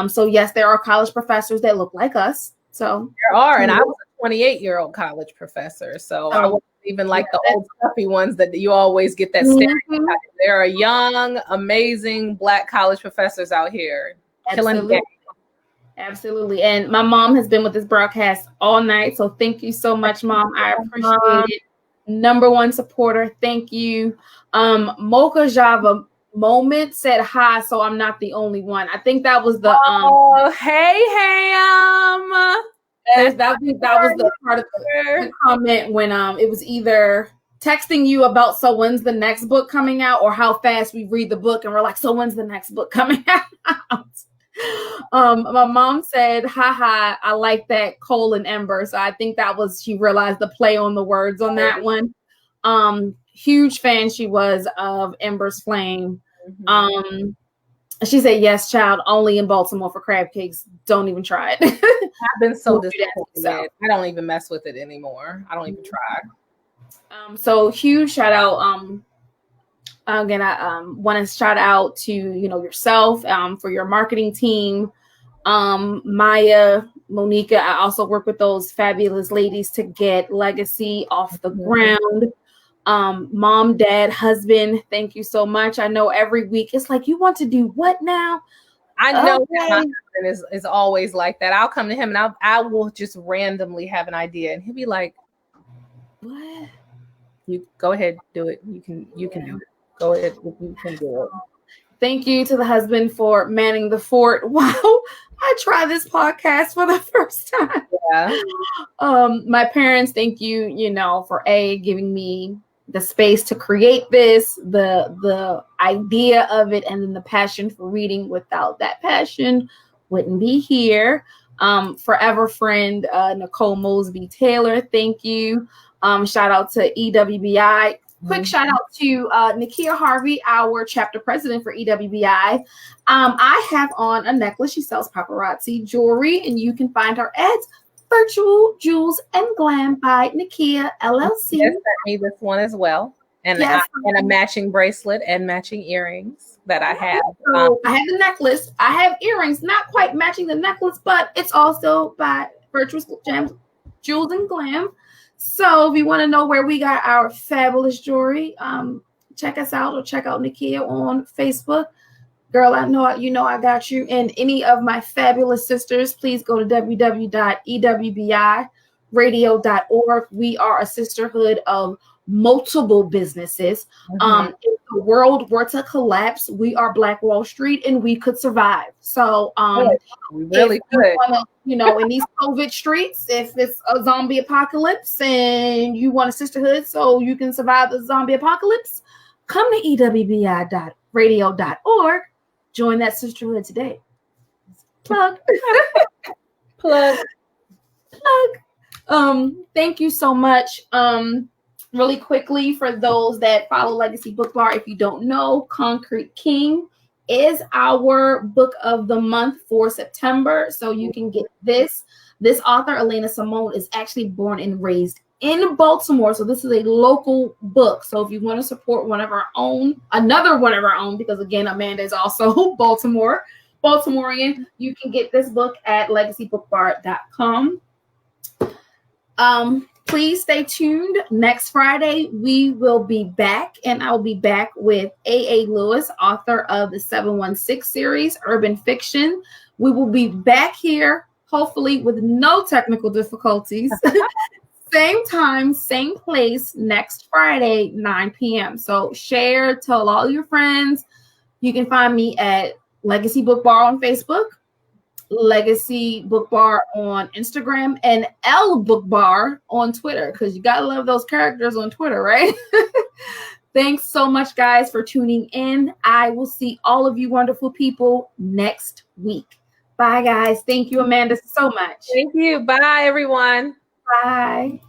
So yes, there are college professors that look like us. So there are, and I was a 28-year-old college professor. So I wasn't even like the old stuffy ones that you always get that stereotype. Mm-hmm. There are young, amazing Black college professors out here. Absolutely. Absolutely. And my mom has been with this broadcast all night. So thank you so much, Mom. I appreciate it. Number one supporter. Thank you. Mocha Java Moment said hi, so I'm not the only one. I think that was the hey Ham. That was the part of the comment when it was either texting you about so when's the next book coming out, or how fast we read the book and we're like, so when's the next book coming out? My mom said, haha, I like that coal and embers. So I think that was, she realized the play on the words on that one. Huge fan she was of Embers Flame. Mm-hmm. She said, yes, child, only in Baltimore for crab cakes. Don't even try it. I've been so disappointed. I don't even mess with it anymore. I don't even try. So huge shout out. Again, I want to shout out to, yourself, for your marketing team. Maya, Monica, I also work with those fabulous ladies to get Legacy off the ground. Mom, dad, husband, thank you so much. I know every week it's like, you want to do what now? I know that my husband is always like that. I'll come to him and I will just randomly have an idea, and he'll be like, what? You go ahead, do it. You can do it. Go ahead, you can do it. Thank you to the husband for manning the fort while I try this podcast for the first time. Yeah. My parents, thank you, for giving me the space to create this, the idea of it, and then the passion for reading. Without that passion, wouldn't be here. Forever friend, Nicole Mosby Taylor, thank you. Shout out to EWBI. Quick shout out to Nakia Harvey, our chapter president for EWBI. I have on a necklace. She sells paparazzi jewelry, and you can find her at Virtual Jewels and Glam by Nakia LLC. Yes, sent me this one as well, and and a matching bracelet and matching earrings that I have. So I have the necklace. I have earrings, not quite matching the necklace, but it's also by Virtual Jewels and Glam. So if you want to know where we got our fabulous jewelry, check us out, or check out Nakia on Facebook. Girl, I know I got you. And any of my fabulous sisters, please go to www.ewbiradio.org. We are a sisterhood of multiple businesses. Mm-hmm. If the world were to collapse, we are Black Wall Street, and we could survive. So we really could. In these COVID streets, if it's a zombie apocalypse and you want a sisterhood so you can survive the zombie apocalypse, come to ewbiradio.org. Join that sisterhood today. Plug. Plug. Thank you so much. Really quickly, for those that follow Legacy BookBar, if you don't know, Concrete King is our book of the month for September. So you can get this. This author, Elena Simone, is actually born and raised in Baltimore. So this is a local book. So if you want to support one of our own, another one of our own, because again, Amanda is also Baltimorean, you can get this book at legacybookbar.com. Please stay tuned. Next Friday, we will be back, and I'll be back with A.A. Lewis, author of the 716 series, Urban Fiction. We will be back here, hopefully with no technical difficulties. Same time, same place, next Friday, 9 p.m. So share, tell all your friends. You can find me at Legacy Book Bar on Facebook, Legacy Book Bar on Instagram, and L Book Bar on Twitter, because you gotta love those characters on Twitter, right? Thanks so much, guys, for tuning in. I will see all of you wonderful people next week. Bye, guys. Thank you, Amanda, so much. Thank you. Bye, everyone. Bye.